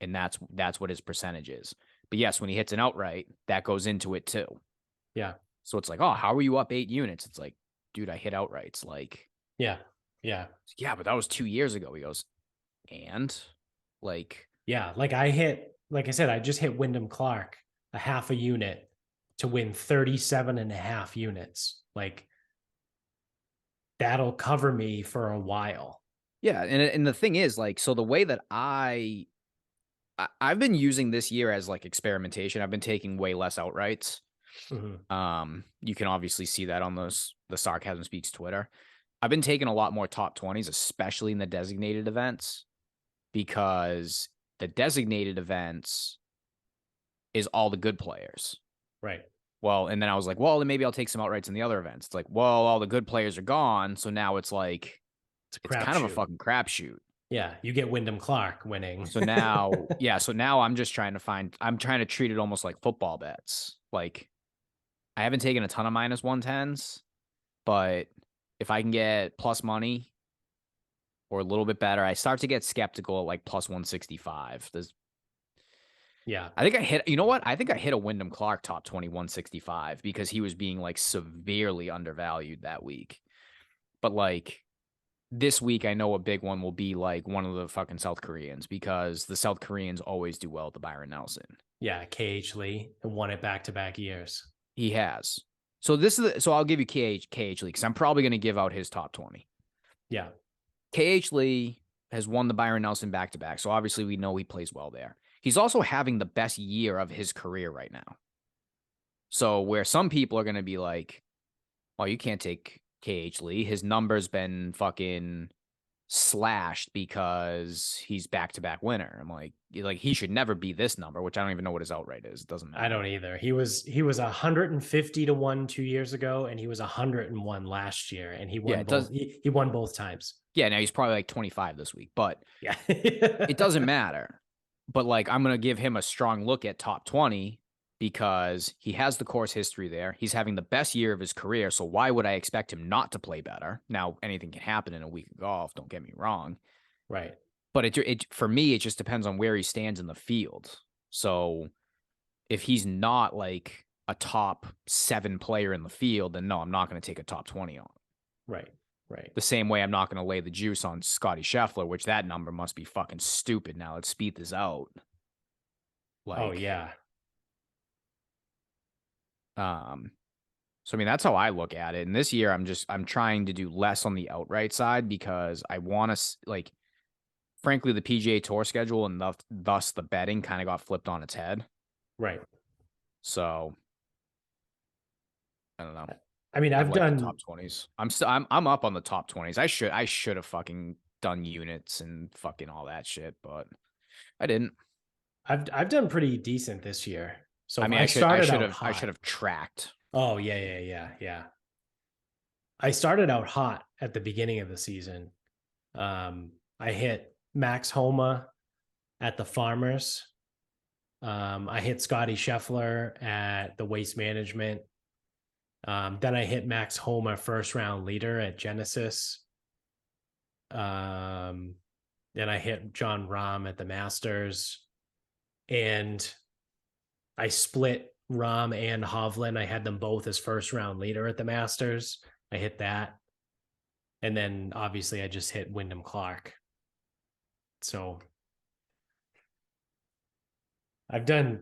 And that's what his percentage is. But yes, when he hits an outright, that goes into it too. Yeah. So it's like, oh, how are you up 8 units? It's like, dude, I hit outrights. Like, Yeah. Yeah. yeah, but that was 2 years ago. He goes, and like, Yeah. Like I said, I just hit Wyndham Clark a half a unit to win 37 and a half units. Like that'll cover me for a while. yeah. And the thing is, like, so the way that I've been using this year as like experimentation, I've been taking way less outrights. Mhm. You can obviously see that on the Sarcasm Speaks Twitter. I've been taking a lot more top 20s, especially in the designated events, because the designated events is all the good players. Right. Well, and then I was like, well, then maybe I'll take some outrights in the other events. It's like, well, all the good players are gone. So now it's like, It's a it's kind of a crapshoot. fucking crapshoot. Yeah. You get Wyndham Clark winning. So now, yeah. So now I'm just trying to I'm trying to treat it almost like football bets. Like, I haven't taken a ton of minus 110s, but if I can get plus money or a little bit better, I start to get skeptical at like plus 165. Yeah. I think I hit, you know what? I think I hit a Wyndham Clark top 2165 because he was being like severely undervalued that week. But like this week, I know a big one will be like one of the fucking South Koreans because the South Koreans always do well at the Byron Nelson. Yeah. KH Lee won it back to back years. He has. So so I'll give you KH Lee because I'm probably going to give out his top 20. Yeah. KH Lee has won the Byron Nelson back to back. So obviously we know he plays well there. He's also having the best year of his career right now. So where some people are going to be like, oh, you can't take KH Lee. His number's been fucking slashed because he's back to back winner. I'm like he should never be this number, which I don't even know what his outright is. It doesn't matter. I don't either. He was 150 to 1 2 years ago, and he was 101 last year, and he won Yeah, it both. does. He won both times. Yeah, now he's probably like 25 this week, but Yeah. it doesn't matter. But like, I'm going to give him a strong look at top 20 because he has the course history there. He's having the best year of his career. So why would I expect him not to play better? Now, anything can happen in a week of golf. Don't get me wrong. Right. But it for me, it just depends on where he stands in the field. So if he's not like a top 7 player in the field, then no, I'm not going to take a top 20 on. Right. Right. The same way I'm not going to lay the juice on Scotty Scheffler, which that number must be fucking stupid. Now let's speed this out. Like, Oh yeah. So I mean that's how I look at it. And this year I'm trying to do less on the outright side because I want to like, frankly, the PGA Tour schedule and thus the betting kind of got flipped on its head. Right. So I don't know. I mean, I've Like done the top 20s. I'm up on the top 20s. I should have fucking done units and fucking all that shit, but I didn't. I've done pretty decent this year. So I mean, I started out I hot. should have tracked. Oh yeah. I started out hot at the beginning of the season. I hit Max Homa at the Farmers. I hit Scotty Scheffler at the Waste Management. Then I hit Max Homa first round leader at Genesis. Then I hit John Rahm at the Masters. And I split Rahm and Hovland. I had them both as first round leader at the Masters. I hit that. And then obviously I just hit Wyndham Clark. So I've done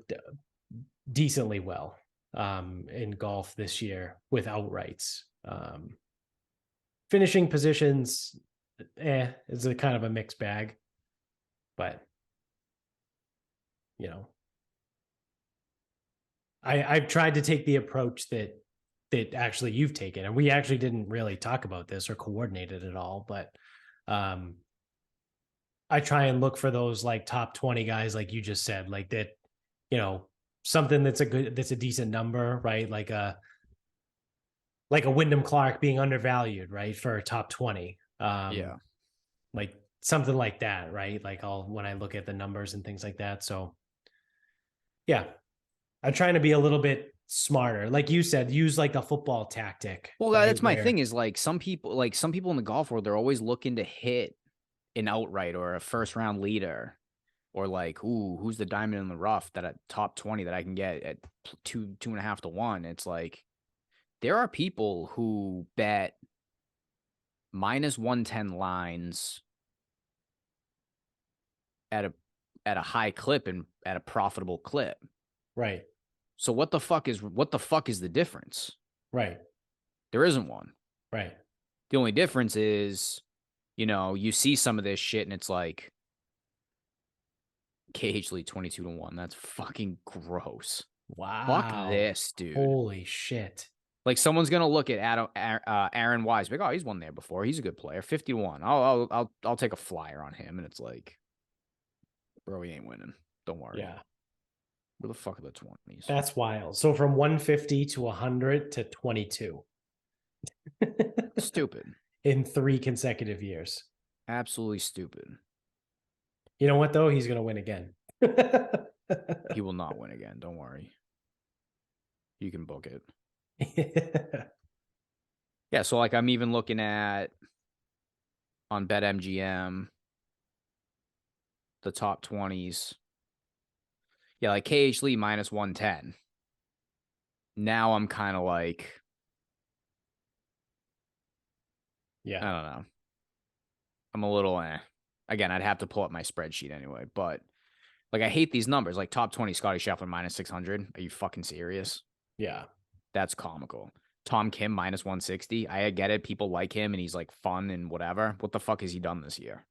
decently well in golf this year with outrights. Finishing positions, is a kind of a mixed bag, but you know, I've tried to take the approach that actually you've taken, and we actually didn't really talk about this or coordinate it at all, but um, I try and look for those like top 20 guys, like you just said, like that, something that's a decent number, right? Like a Wyndham Clark being undervalued, right? For a top 20. Yeah. Like something like that, right? Like when I look at the numbers and things like that. So yeah, I'm trying to be a little bit smarter. Like you said, use like a football tactic, Well, right? that's my thing is like some people in the golf world, they're always looking to hit an outright or a first round leader or like, ooh, who's the diamond in the rough that at top 20 that I can get at 2.5 to 1. It's like there are people who bet -110 lines at a high clip and at a profitable clip. Right. So what the fuck is the difference? Right. There isn't one. Right. The only difference is, you see some of this shit and it's like KH Lee 22 to 1. That's fucking gross. Fuck Wow. this, dude. Holy shit. Like someone's gonna look at Aaron Wise, like, oh, he's won there before. He's a good player. 50 to 1. I'll take a flyer on him, and it's like, bro, he ain't winning. Don't worry. Yeah. Where the fuck are the 20s? That's wild. So from 150 to 100 to 22 Stupid. in 3 consecutive years. Absolutely stupid. You know what, though? He's going to win again. He will not win again. Don't worry. You can book it. Yeah, so like I'm even looking at on BetMGM the top 20s. Yeah, like KH Lee -110. Now I'm kind of like, Yeah. I don't know. I'm a little Again, I'd have to pull up my spreadsheet anyway, but like I hate these numbers. Like top 20 Scotty Scheffler -600. Are you fucking serious? Yeah. That's comical. Tom Kim -160. I get it. People like him and he's like fun and whatever. What the fuck has he done this year?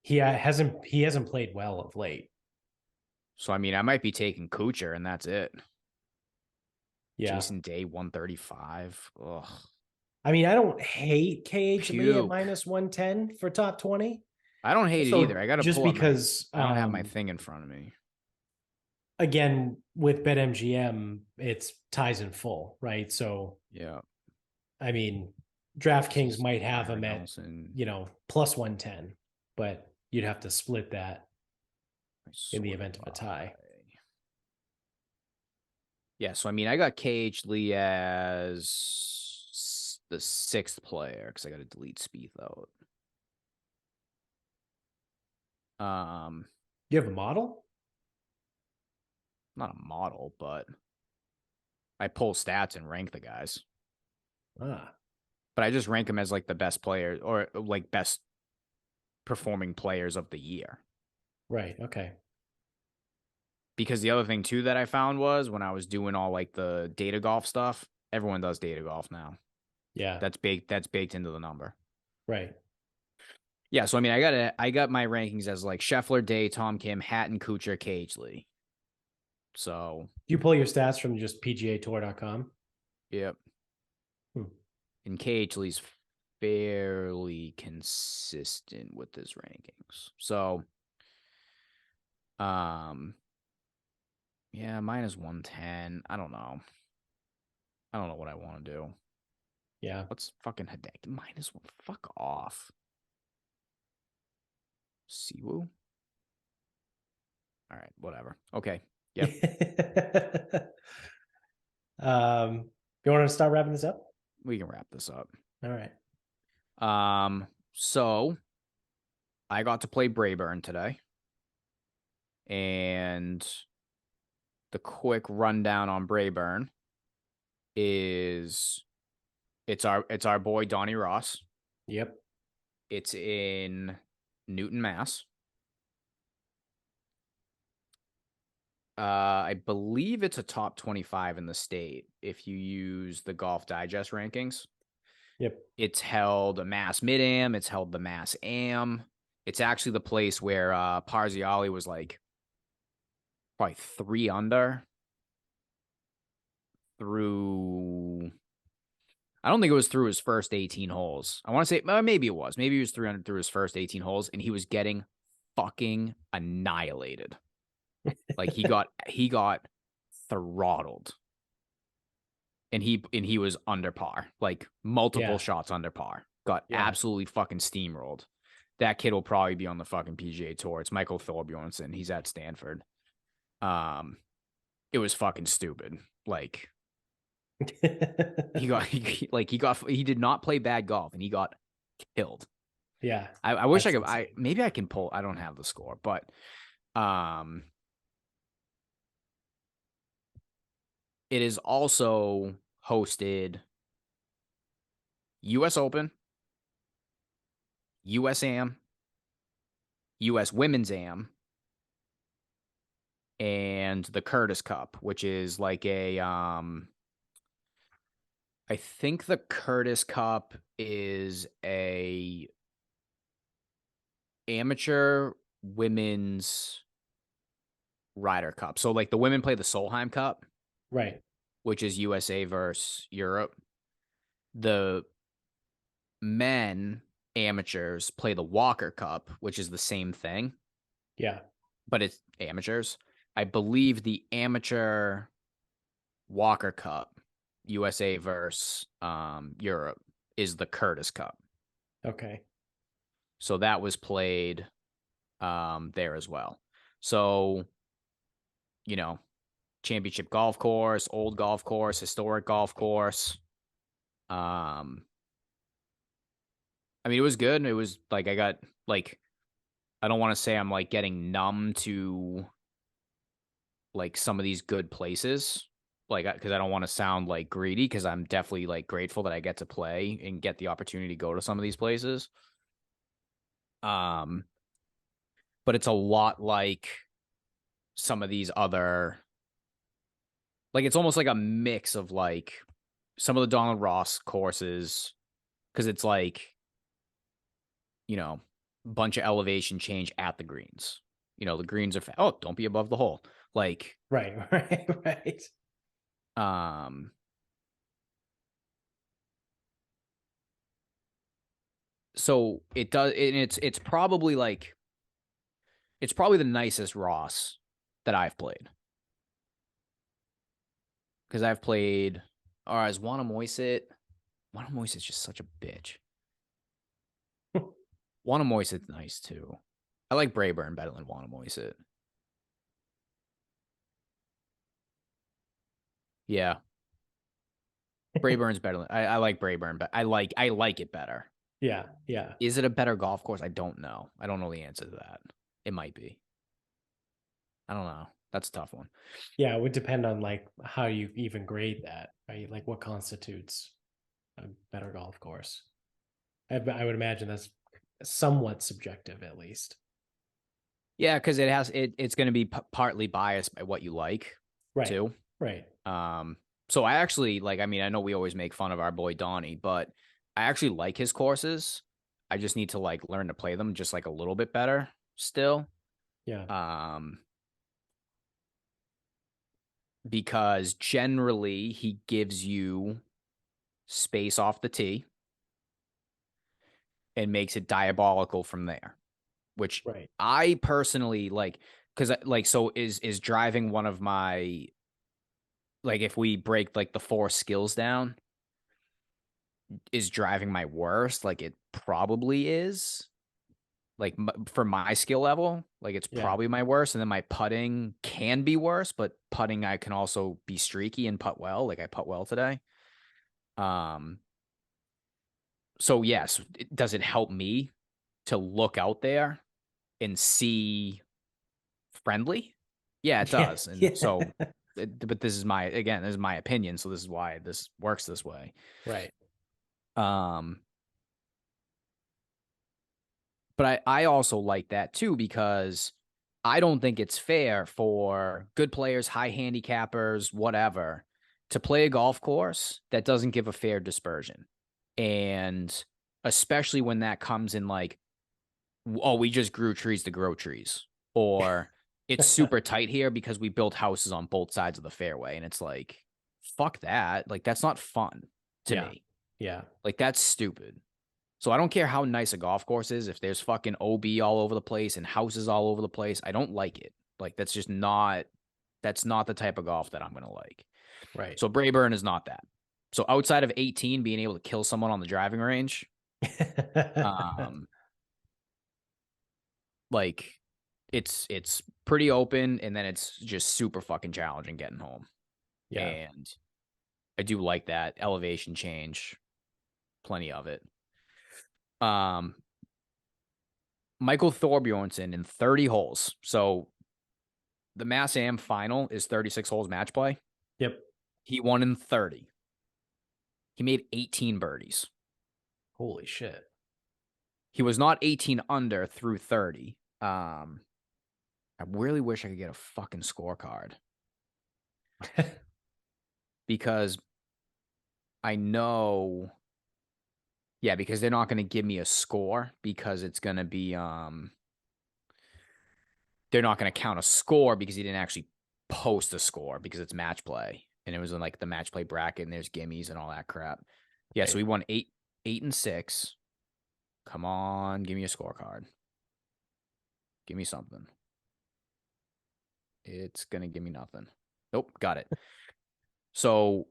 He hasn't played well of late. So I mean, I might be taking Kuchar and that's it. Yeah. Jason Day 135. Ugh. I mean, I don't hate KH Lee at Puke. -110 for top 20. I don't hate it So either. I got to just pull up my. because I don't have my thing in front of me. again, with BetMGM, it's ties in full, right? So Yeah. I mean, DraftKings might have Byron him at Nelson. +110, but you'd have to split that in the Sort event of a tie. Yeah, so I mean, I got KH Lee as the 6th player because I got to delete Spieth out. You have a model? Not a model, but I pull stats and rank the guys. Ah, But I just rank them as like the best player or like best performing players of the year. right. Okay. Because the other thing too that I found was when I was doing all like the data golf stuff, everyone does data golf now. Yeah. That's baked into the number. Right. Yeah, so I mean, I got my rankings as like Scheffler, Day, Tom Kim, Hatton, Kuchar, KH Lee. So Do you pull your stats from just PGAtour.com? yep. And KH Lee's fairly consistent with his rankings. So yeah, -110. I don't know. I don't know what I want to do. Yeah. What's fucking Hideki? -1. Fuck off. Siwoo? All right, whatever. Okay. Yep. You want to start wrapping this up? We can wrap this up. All right. So I got to play Brayburn today. And the quick rundown on Brayburn is it's our boy Donnie Ross. Yep. It's in Newton, Mass. I believe it's a top 25 in the state if you use the Golf Digest rankings. Yep. It's held a Mass Mid Am. It's held the Mass Am. It's actually the place where Parziali was like probably 3 under through. I don't think it was through his first 18 holes. I want to say maybe it was. Maybe he was 300 through his first 18 holes, and he was getting fucking annihilated. Like he got throttled. And he was under par, like multiple Yeah. shots under par. Got Yeah. absolutely fucking steamrolled. That kid will probably be on the fucking PGA Tour. It's Michael Thorbjornsen. He's at Stanford. It was fucking stupid. Like he did not play bad golf, and he got killed. Yeah. I wish I That's could. insane. Maybe I can pull. I don't have the score, but it is also hosted U.S. Open, U.S. Am, U.S. Women's Am, and the Curtis Cup, which is like a I think the Curtis Cup is a amateur women's Ryder Cup. So like the women play the Solheim Cup, Right. which is USA versus Europe. The men amateurs play the Walker Cup, which is the same thing, Yeah. but it's amateurs. I believe the amateur Walker Cup, USA versus Europe, is the Curtis Cup. Okay. So that was played there as well. So, you know, championship golf course, old golf course, historic golf course. I mean, it was good. It was like I got like I don't want to say I'm like getting numb to like some of these good places, like because I don't want to sound like greedy, because I'm definitely like grateful that I get to play and get the opportunity to go to some of these places. Um, but it's a lot like some of these other, like it's almost like a mix of like some of the Donald Ross courses, because it's like, you know, bunch of elevation change at the greens. You know, the greens are oh, don't be above the hole. Like, Right. Right. Right. um, so it does, and it's probably like it's probably the nicest Ross that I've played, because I've played. Or as Wanamoisit. Wanamoisit's just such a bitch. Wanamoisit's nice too. I like Brayburn better than Wanamoisit. Yeah, Brayburn's better. I like Brayburn, but I like it better. Yeah. Yeah. Is it a better golf course? I don't know. I don't know the answer to that. It might be. I don't know. That's a tough one. Yeah. It would depend on like how you even grade that, right? Like what constitutes a better golf course. I would imagine that's somewhat subjective, at least. Yeah, because it's going to be partly biased by what you like Right. too. Right. So I actually like. I mean, I know we always make fun of our boy Donnie, but I actually like his courses. I just need to like learn to play them just like a little bit better still. Yeah. Um, because generally he gives you space off the tee and makes it diabolical from there, which Right. I personally like, because like, so is driving one of my, like if we break like the 4 skills down, is driving my worst? Like it probably is. Like for my skill level, like it's Yeah. probably my worst, and then my putting can be worse, but putting I can also be streaky and putt well. Like I putt well today. Um, so yes, does it help me to look out there and see friendly? Yeah, it Yeah. does. And Yeah. so, but this is my opinion. So this is why this works this way. Right. Um, but I also like that too, because I don't think it's fair for good players, high handicappers, whatever, to play a golf course that doesn't give a fair dispersion. And especially when that comes in like, oh, we just grew trees to grow trees. Or it's super tight here because we built houses on both sides of the fairway. And it's like, fuck that. Like, that's not fun to Yeah. me. Yeah. Like, that's stupid. So I don't care how nice a golf course is. If there's fucking OB all over the place and houses all over the place, I don't like it. Like, that's not the type of golf that I'm going to like. Right. So Brayburn is not that. So outside of 18 being able to kill someone on the driving range, um, like it's pretty open, and then it's just super fucking challenging getting home. Yeah. And I do like that elevation change, plenty of it. Michael Thorbjornsen in 30 holes. So the Mass Am final is 36 holes match play. Yep. He won in 30. He made 18 birdies. Holy shit. He was not 18 under through 30. I really wish I could get a fucking scorecard because I know, yeah, because they're not going to give me a score because it's going to be, they're not going to count a score because he didn't actually post a score because it's match play. And it was in like the match play bracket and there's gimmies and all that crap. Yeah. So Right. we won 8-6. Come on. Give me a scorecard. Give me something. It's going to give me nothing. Nope. Got it. So,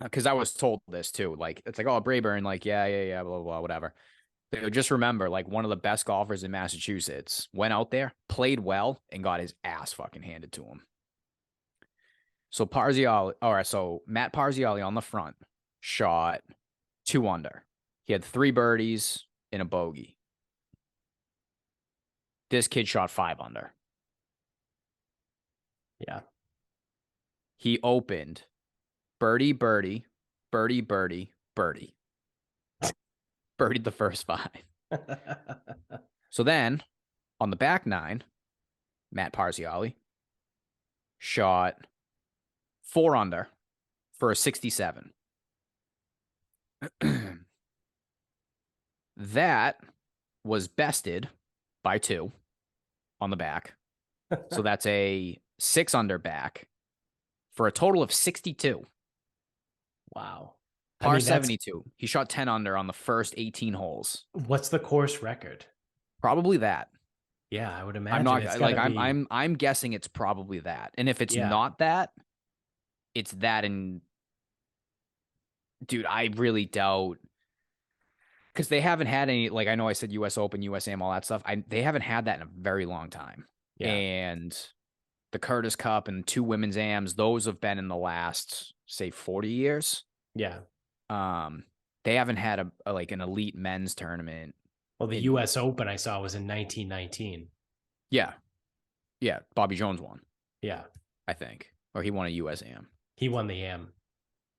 because I was told this too, like, it's like, oh, Brayburn, like, yeah, blah, blah, blah, whatever. But just remember, like, one of the best golfers in Massachusetts went out there, played well, and got his ass fucking handed to him. So Parziali, all right, so Matt Parziali on the front shot 2 under. He had 3 birdies and a bogey. This kid shot 5 under. Yeah. He opened birdie, birdie, birdie, birdie, birdie. Birdied the first 5. So then on the back 9, Matt Parziali shot 4 under for a 67. That was bested by 2 on the back. So that's a 6 under back for a total of 62. Wow. I Par mean, that's 72. He shot 10 under on the first 18 holes. what's the course record? Probably that. Yeah, I would I'm imagine not it's got like to be. I'm guessing it's probably that. And if it's Yeah. not that, it's that. And dude, I really doubt, because they haven't had any, like, I know I said US Open, USAM, all that stuff. They haven't had that in a very long time. Yeah. And the Curtis Cup and 2 women's AMs, those have been in the last, say, 40 years. Yeah. They haven't had a like an elite men's tournament. Well, the in, US Open I saw was in 1919. yeah. Yeah. Bobby Jones won, Yeah. I think. Or he won a USAM. He won the AM.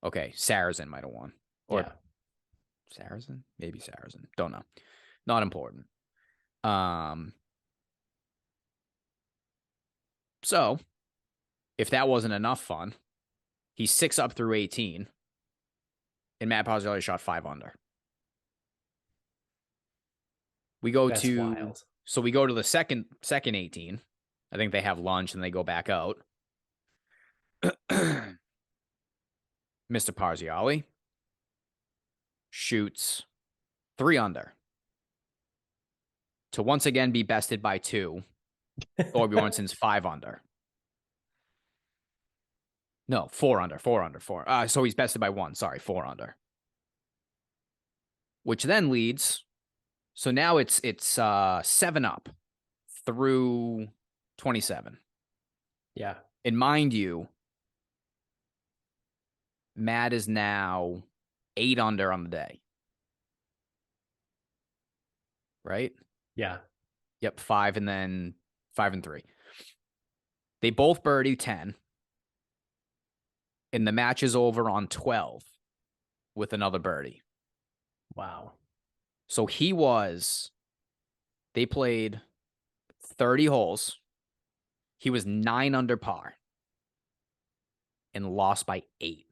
Okay. Saracen might have won. Or Yeah. Saracen? Maybe Saracen. Don't know. Not important. So if that wasn't enough fun, he's 6 up through 18. And Matt Pazzolli shot 5 under. We go That's to wild. So we go to the second 18. I think they have lunch and they go back out. Mr. Parziali shoots 3 under to once again be bested by 2. Thorbjornsen's 5 under. No, 4 under, 4 under, 4. So he's bested by 1. Sorry, 4 under. Which then leads. So now it's 7 up through 27. Yeah. And mind you, Matt is now 8 under on the day. Right? Yeah. Yep, 5 and then 5 and 3. They both birdie 10. And the match is over on 12 with another birdie. Wow. So they played 30 holes. He was 9 under par and lost by 8.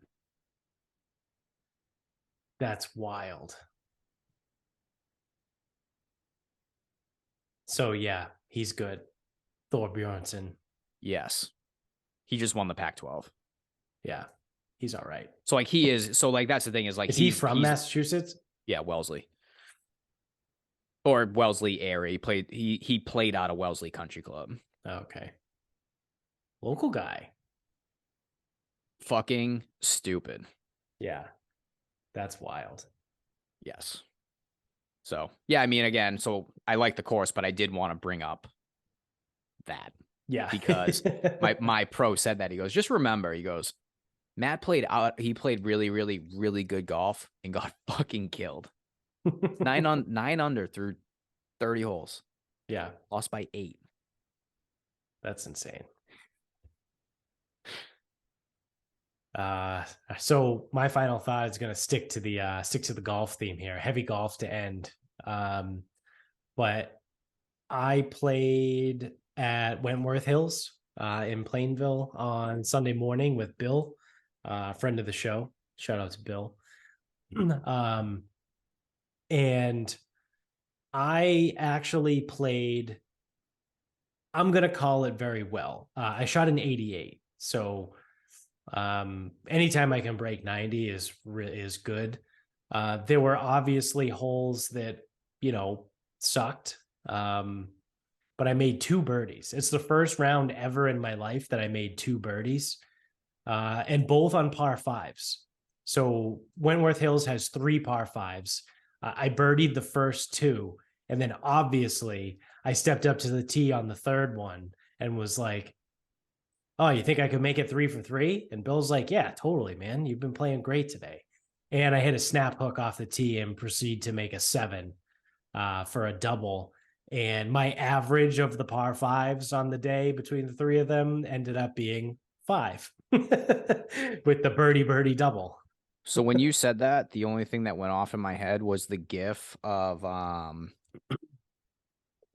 That's wild. So yeah, he's good. Thor Bjornsson. Yes. He just won the Pac-12. Yeah, he's all right. So like he is. So like that's the thing is like Is he from Massachusetts? Yeah, Wellesley. Or Wellesley area. He played out of Wellesley Country Club. Okay. Local guy. Fucking stupid. Yeah. That's wild. Yes. So, yeah, I mean, again, so I like the course, but I did want to bring up that. Yeah. Because my pro said that. He goes, just remember, he goes, Matt played really, really, really good golf and got fucking killed. 9 under through 30 holes. Yeah. Lost by 8. That's insane. So my final thought is going to stick to the golf theme here. Heavy golf to end. But I played at Wentworth Hills in Plainville on Sunday morning with Bill, friend of the show. Shout out to Bill. And I actually played, I'm going to call it very well. I shot an 88. So anytime I can break 90 is good. There were obviously holes that, sucked. But I made 2 birdies. It's the first round ever in my life that I made 2 birdies, and both on par 5s. So Wentworth Hills has 3 par 5s. I birdied the first 2, and then obviously I stepped up to the tee on the third one and was like, "Oh, you think I could make it 3 for 3?" And Bill's like, "Yeah, totally, man. You've been playing great today." And I hit a snap hook off the tee and proceed to make a 7 for a double. And my average of the par 5s on the day between the 3 of them ended up being 5 with the birdie double. So when you said that, the only thing that went off in my head was the gif of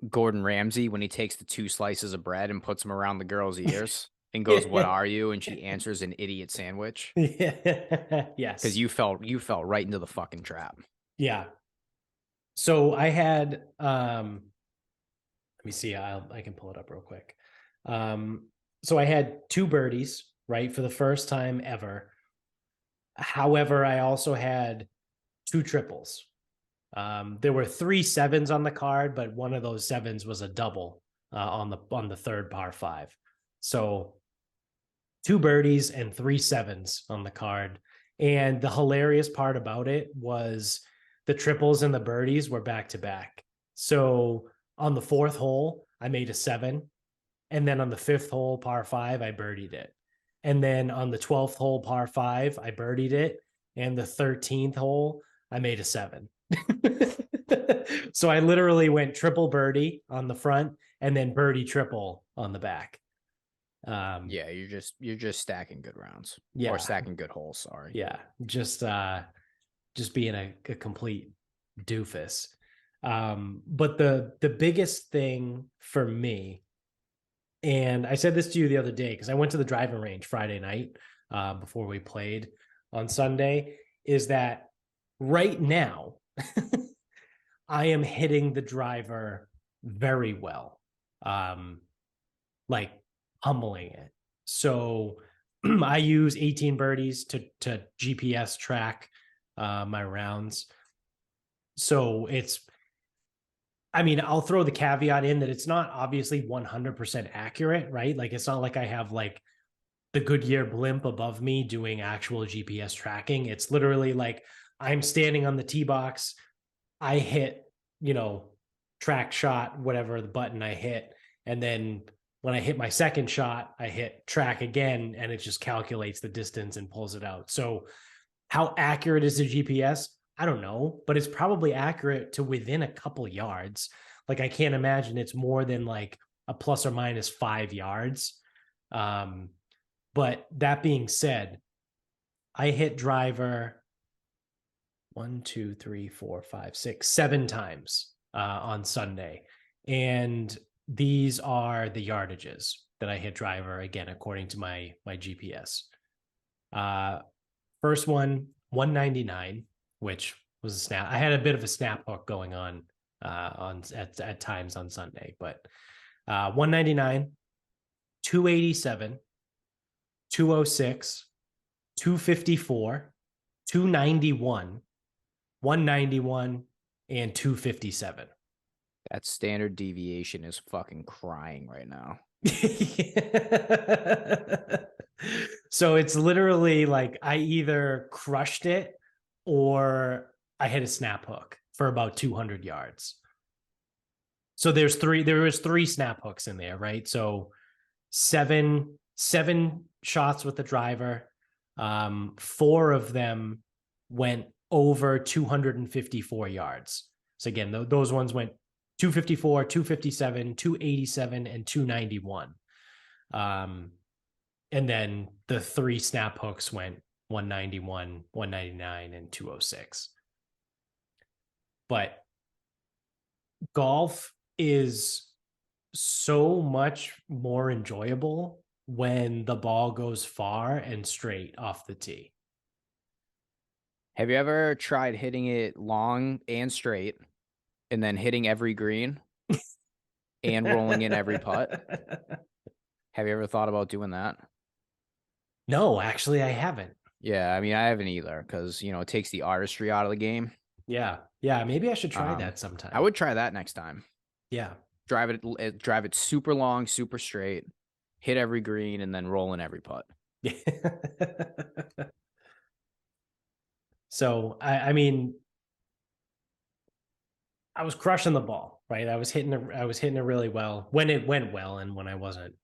Gordon Ramsay when he takes the 2 slices of bread and puts them around the girl's ears and goes, "What are you?" And she answers, "An idiot sandwich." Yeah. Yes. Because you fell right into the fucking trap. Yeah. So I had let me see, I can pull it up real quick. So I had 2 birdies, right, for the first time ever. However, I also had 2 triples. There were 3 7s on the card, but one of those 7s was a double on the third par 5. So 2 birdies and 3 7s on the card. And the hilarious part about it was the triples and the birdies were back to back. So on the 4th hole, I made a 7. And then on the 5th hole, par 5, I birdied it. And then on the 12th hole, par 5, I birdied it. And the 13th hole, I made a 7. So I literally went triple birdie on the front and then birdie triple on the back. Yeah, you're just stacking good rounds. Yeah. Or stacking good holes, sorry. Yeah. Just being a complete doofus. But the biggest thing for me, and I said this to you the other day because I went to the driving range Friday night before we played on Sunday, is that right now I am hitting the driver very well, like humbling it. So I use 18 birdies to GPS track my rounds. So I'll throw the caveat in that it's not obviously 100% accurate, right? Like it's not like I have like the Goodyear blimp above me doing actual GPS tracking. It's literally like I'm standing on the tee box. I hit, track shot, whatever the button I hit. And then when I hit my second shot, I hit track again and it just calculates the distance and pulls it out. So how accurate is the GPS? I don't know, but it's probably accurate to within a couple yards. Like I can't imagine it's more than like a plus or minus 5 yards. But that being said, I hit driver 1, 2, 3, 4, 5, 6, 7 times on Sunday. And these are the yardages. that I hit driver again, according to my GPS. First one, 199, which was a snap. I had a bit of a snap hook going on at times on Sunday, but 199, 287, 206, 254, 291, 191, and 257. That standard deviation is fucking crying right now. So it's literally like I either crushed it or I hit a snap hook for about 200 yards. So there was three snap hooks in there, right? So seven shots with the driver. Four of them went over 254 yards. So again, those ones went 254, 257, 287, and 291. And then the three snap hooks went 191, 199, and 206. But golf is so much more enjoyable when the ball goes far and straight off the tee. Have you ever tried hitting it long and straight and then hitting every green and rolling in every putt? Have you ever thought about doing that? No, actually, I haven't. Yeah, I mean, I haven't either because, it takes the artistry out of the game. Yeah. Maybe I should try that sometime. I would try that next time. Yeah. Drive it super long, super straight, hit every green, and then roll in every putt. So, I mean, I was crushing the ball, right? I was hitting it really well when it went well and when I wasn't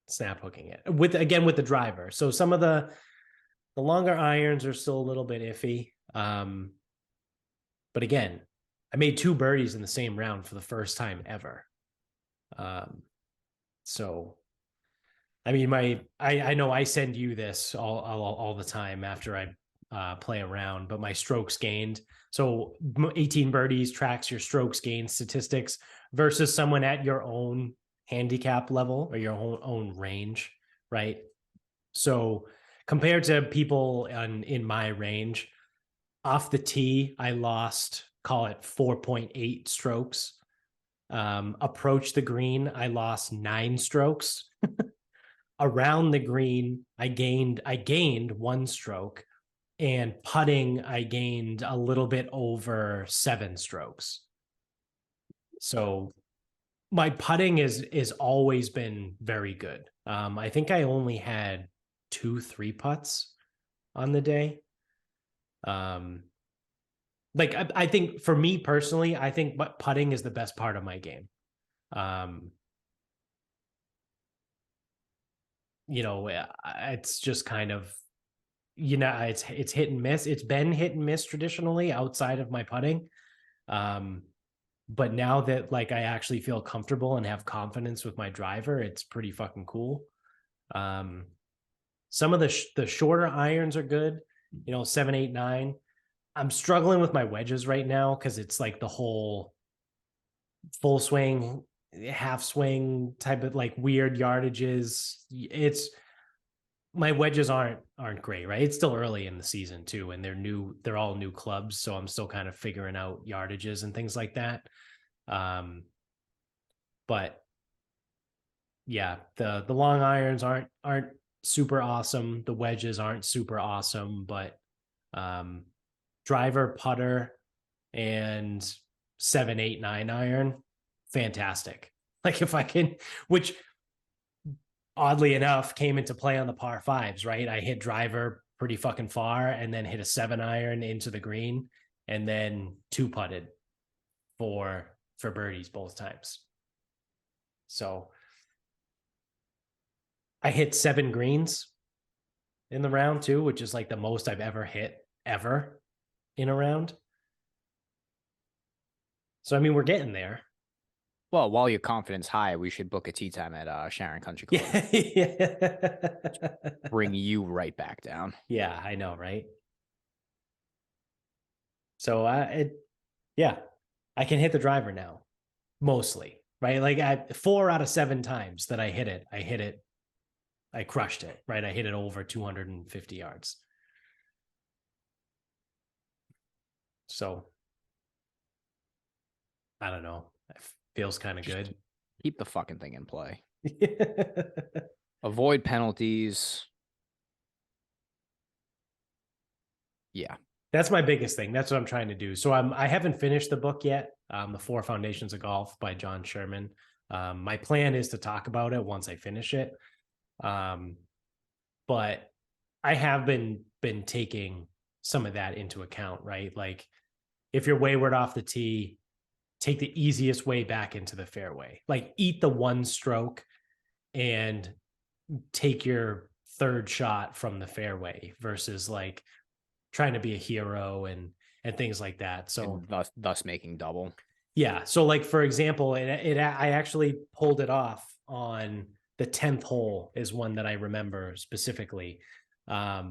snap hooking it with the driver. So some of the longer irons are still a little bit iffy. But again, I made 2 birdies in the same round for the first time ever. So I mean, I know I send you this all the time after I play around, but my strokes gained. So 18 birdies tracks your strokes gained statistics versus someone at your own handicap level or your own range, right? So compared to people in my range, off the tee, I lost, call it 4.8 strokes. Approach the green, I lost 9 strokes. Around the green, I gained 1 stroke, and putting, I gained a little bit over 7 strokes. So my putting is always been very good. I think I only had 2 3-putts on the day. Like I think for me personally, I think putting is the best part of my game. It's just kind of, it's hit and miss. It's been hit and miss traditionally outside of my putting. But now that like I actually feel comfortable and have confidence with my driver, it's pretty fucking cool. Some of the shorter irons are good, 7, 8, 9. I'm struggling with my wedges right now because it's like the whole full swing, half swing type of like weird yardages. It's my wedges aren't great, right? It's still early in the season too, and they're all new clubs, so I'm still kind of figuring out yardages and things like that. But yeah, the long irons aren't super awesome. The wedges aren't super awesome, but driver, putter, and 7, 8, 9 iron, fantastic. Like if I can, which oddly enough came into play on the par 5s, right? I hit driver pretty fucking far and then hit a 7 iron into the green and then 2 putted for birdies both times. So I hit 7 greens in the round too, which is like the most I've ever hit ever in a round. So, I mean, we're getting there. Well, while your confidence high, we should book a tee time at Sharon Country Club. Yeah. Bring you right back down. Yeah, I know, right? So, I can hit the driver now, mostly. right? Like at 4 out of 7 times that I hit it, I crushed it, right? I hit it over 250 yards. So I don't know. It feels kind of good. Keep the fucking thing in play. Avoid penalties. Yeah. That's my biggest thing. That's what I'm trying to do. So I haven't finished the book yet. The 4 Foundations of Golf by John Sherman. My plan is to talk about it once I finish it. But I have been taking some of that into account, right? Like if you're wayward off the tee, take the easiest way back into the fairway. Like eat the one stroke and take your third shot from the fairway versus like trying to be a hero and things like that. So thus making double. Yeah. So like for example, I actually pulled it off on the 10th hole is one that I remember specifically. I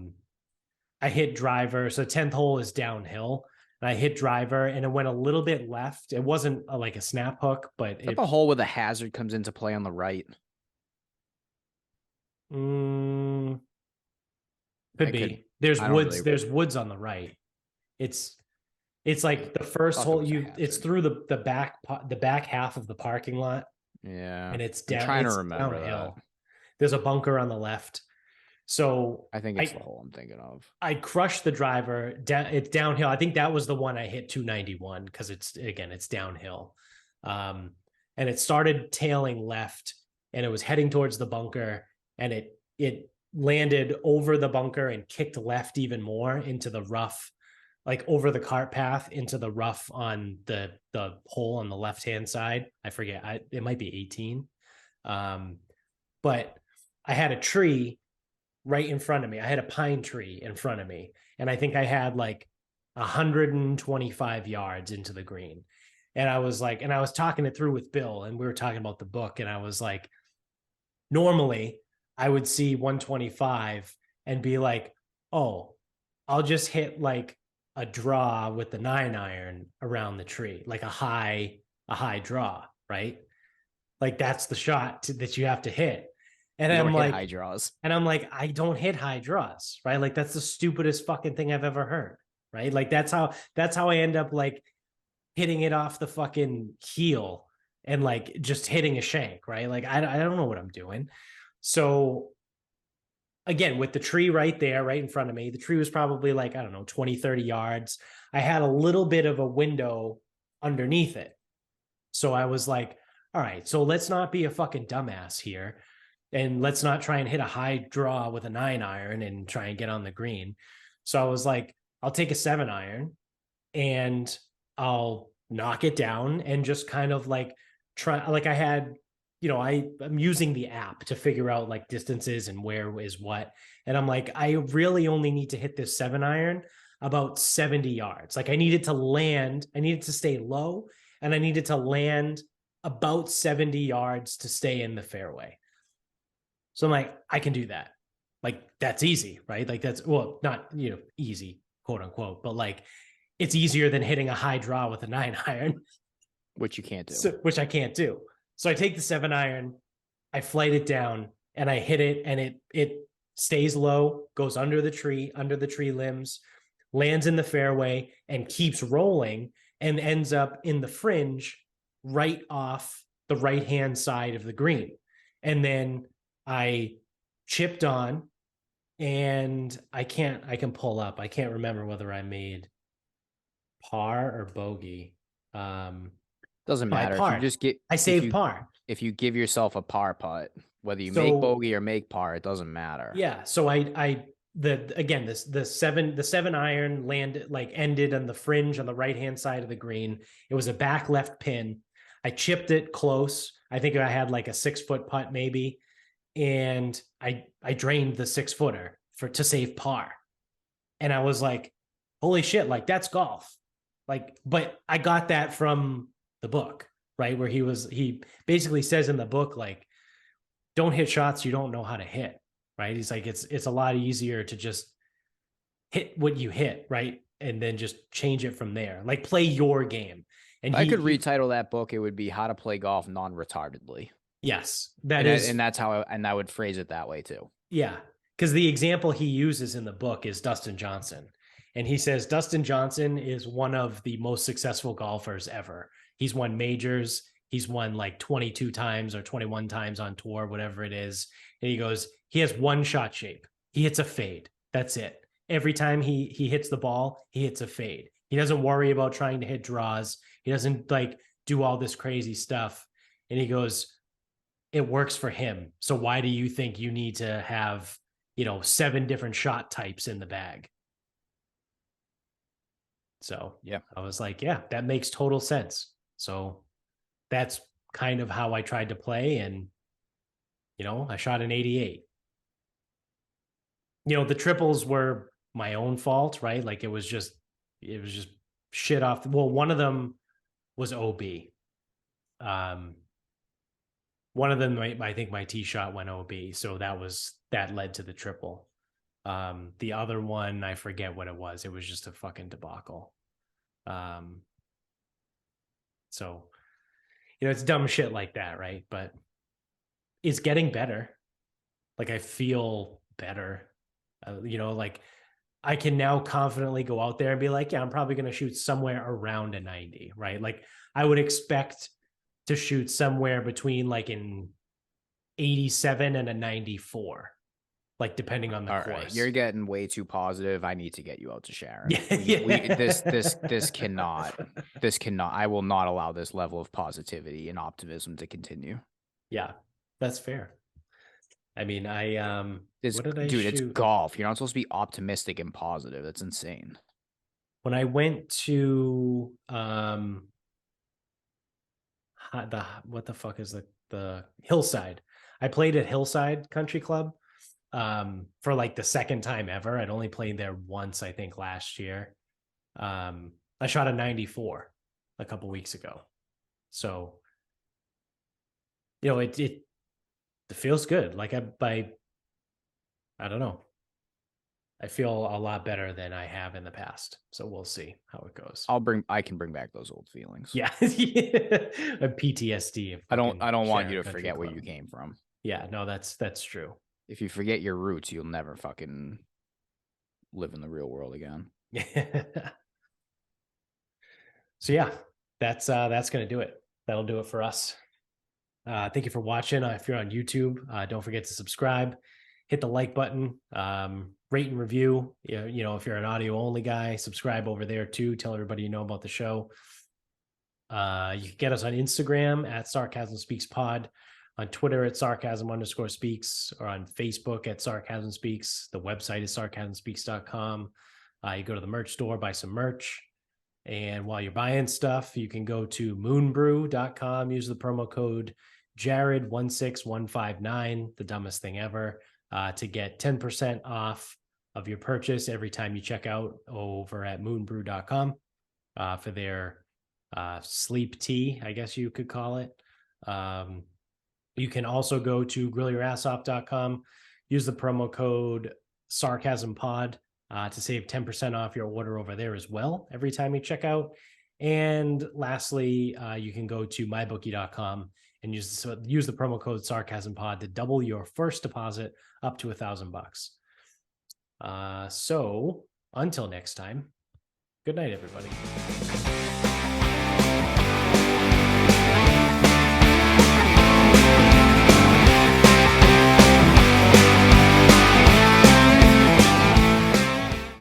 hit driver. So 10th hole is downhill. And I hit driver and it went a little bit left. It wasn't like a snap hook, but it's a hole where the hazard comes into play on the right. Could be. There's woods. There's woods on the right. It's like the first hole. It's through the back half of the parking lot. Yeah, and it's down. I'm trying to remember downhill. That. There's a bunker on the left. So I think it's the hole I'm thinking of. I crushed the driver. It's downhill. I think that was the one I hit 291 because it's downhill. And it started tailing left and it was heading towards the bunker and it landed over the bunker and kicked left even more into the rough, like over the cart path into the rough on the hole on the left-hand side. I forget. It might be 18. But I had a tree right in front of me. I had a pine tree in front of me. And I think I had like 125 yards into the green. And I was talking it through with Bill and we were talking about the book. And I was like, normally I would see 125 and be like, oh, I'll just hit like a draw with the 9-iron around the tree, like a high draw, right? Like that's the shot that you have to hit. And I'm like, high draws. And I'm like, I don't hit high draws, right? Like that's the stupidest fucking thing I've ever heard, right? Like that's how I end up like hitting it off the fucking heel and like just hitting a shank, right? Like I don't know what I'm doing. So again, with the tree right there, right in front of me, the tree was probably like, I don't know, 20, 30 yards. I had a little bit of a window underneath it. So I was like, all right, so let's not be a fucking dumbass here. And let's not try and hit a high draw with a 9-iron and try and get on the green. So I was like, I'll take a 7-iron and I'll knock it down and just kind of like try, like I had, I'm using the app to figure out like distances and where is what. And I'm like, I really only need to hit this 7-iron about 70 yards. Like I needed to stay low and I needed to land about 70 yards to stay in the fairway. So I'm like, I can do that. Like, that's easy, right? Like that's, well, not, easy, quote unquote, but like it's easier than hitting a high draw with a 9-iron. Which you can't do. Which I can't do. So I take the 7-iron, I flight it down and I hit it and it stays low, goes under the tree limbs, lands in the fairway and keeps rolling and ends up in the fringe right off the right-hand side of the green. And then I chipped on and I can pull up. I can't remember whether I made par or bogey. Doesn't matter. Par. If you just I saved par. If you give yourself a par putt, whether you make bogey or make par, it doesn't matter. Yeah. So the 7-iron ended on the fringe on the right-hand side of the green. It was a back left pin. I chipped it close. I think I had like a 6-foot putt maybe. And I drained the 6-footer to save par. And I was like, holy shit, like that's golf. Like, but I got that from the book, right? Where he basically says in the book, like, don't hit shots you don't know how to hit, right? He's like, it's a lot easier to just hit what you hit, right? And then just change it from there. Like play your game. And If I could retitle that book, it would be How to Play Golf Non-Retardedly. yes, And that's how I would phrase it that way too. yeah, because the example he uses in the book is Dustin Johnson. And he says Dustin Johnson is one of the most successful golfers ever. He's won majors. He's won like 22 times or 21 times on tour, whatever it is. And he goes, he has one shot shape. He hits a fade. That's it. Every time he hits the ball, he hits a fade. He doesn't worry about trying to hit draws. He doesn't like do all this crazy stuff. And he goes, it works for him. So why do you think you need to have, 7 different shot types in the bag? So yeah, I was like, yeah, that makes total sense. So that's kind of how I tried to play. And, I shot an 88. The triples were my own fault, right? Like it was just shit off. Well, one of them was OB. One of them, I think my tee shot went OB. So that led to the triple. The other one, I forget what it was. It was just a fucking debacle. So, it's dumb shit like that, right? But it's getting better. Like I feel better. Like I can now confidently go out there and be like, yeah, I'm probably going to shoot somewhere around a 90, right? Like I would expect to shoot somewhere between like an 87 and a 94, like depending on the all course. Right. You're getting way too positive. I need to get you out to Sharon. Yeah. This cannot. I will not allow this level of positivity and optimism to continue. Yeah, that's fair. I mean, what did I shoot? It's golf. You're not supposed to be optimistic and positive. That's insane. When I went to what the fuck is the Hillside? I played at Hillside Country Club for like the second time ever. I'd only played there once, I think, last year. I shot a 94 a couple weeks ago. So, it feels good. Like I don't know. I feel a lot better than I have in the past. So we'll see how it goes. I can bring back those old feelings. Yeah. A PTSD. I don't want you to forget where you came from. Yeah, no, that's true. If you forget your roots, you'll never fucking live in the real world again. So yeah, that's going to do it. That'll do it for us. Thank you for watching. If you're on YouTube, don't forget to subscribe, hit the like button, rate and review. If you're an audio only guy, subscribe over there too. Tell everybody you know about the show. You can get us on Instagram at Sarcasm Speaks Pod, on Twitter at Sarcasm_speaks, or on Facebook at Sarcasm Speaks. The website is sarcasmspeaks.com. You go to the merch store, buy some merch. And while you're buying stuff, you can go to moonbrew.com, use the promo code Jared16159, the dumbest thing ever, to get 10% off of your purchase every time you check out over at moonbrew.com for their sleep tea, I guess you could call it. You can also go to grillyourassoff.com, use the promo code SarcasmPod to save 10% off your order over there as well every time you check out. And lastly, you can go to mybookie.com and use the promo code SarcasmPod to double your first deposit up to $1,000. So until next time, good night, everybody.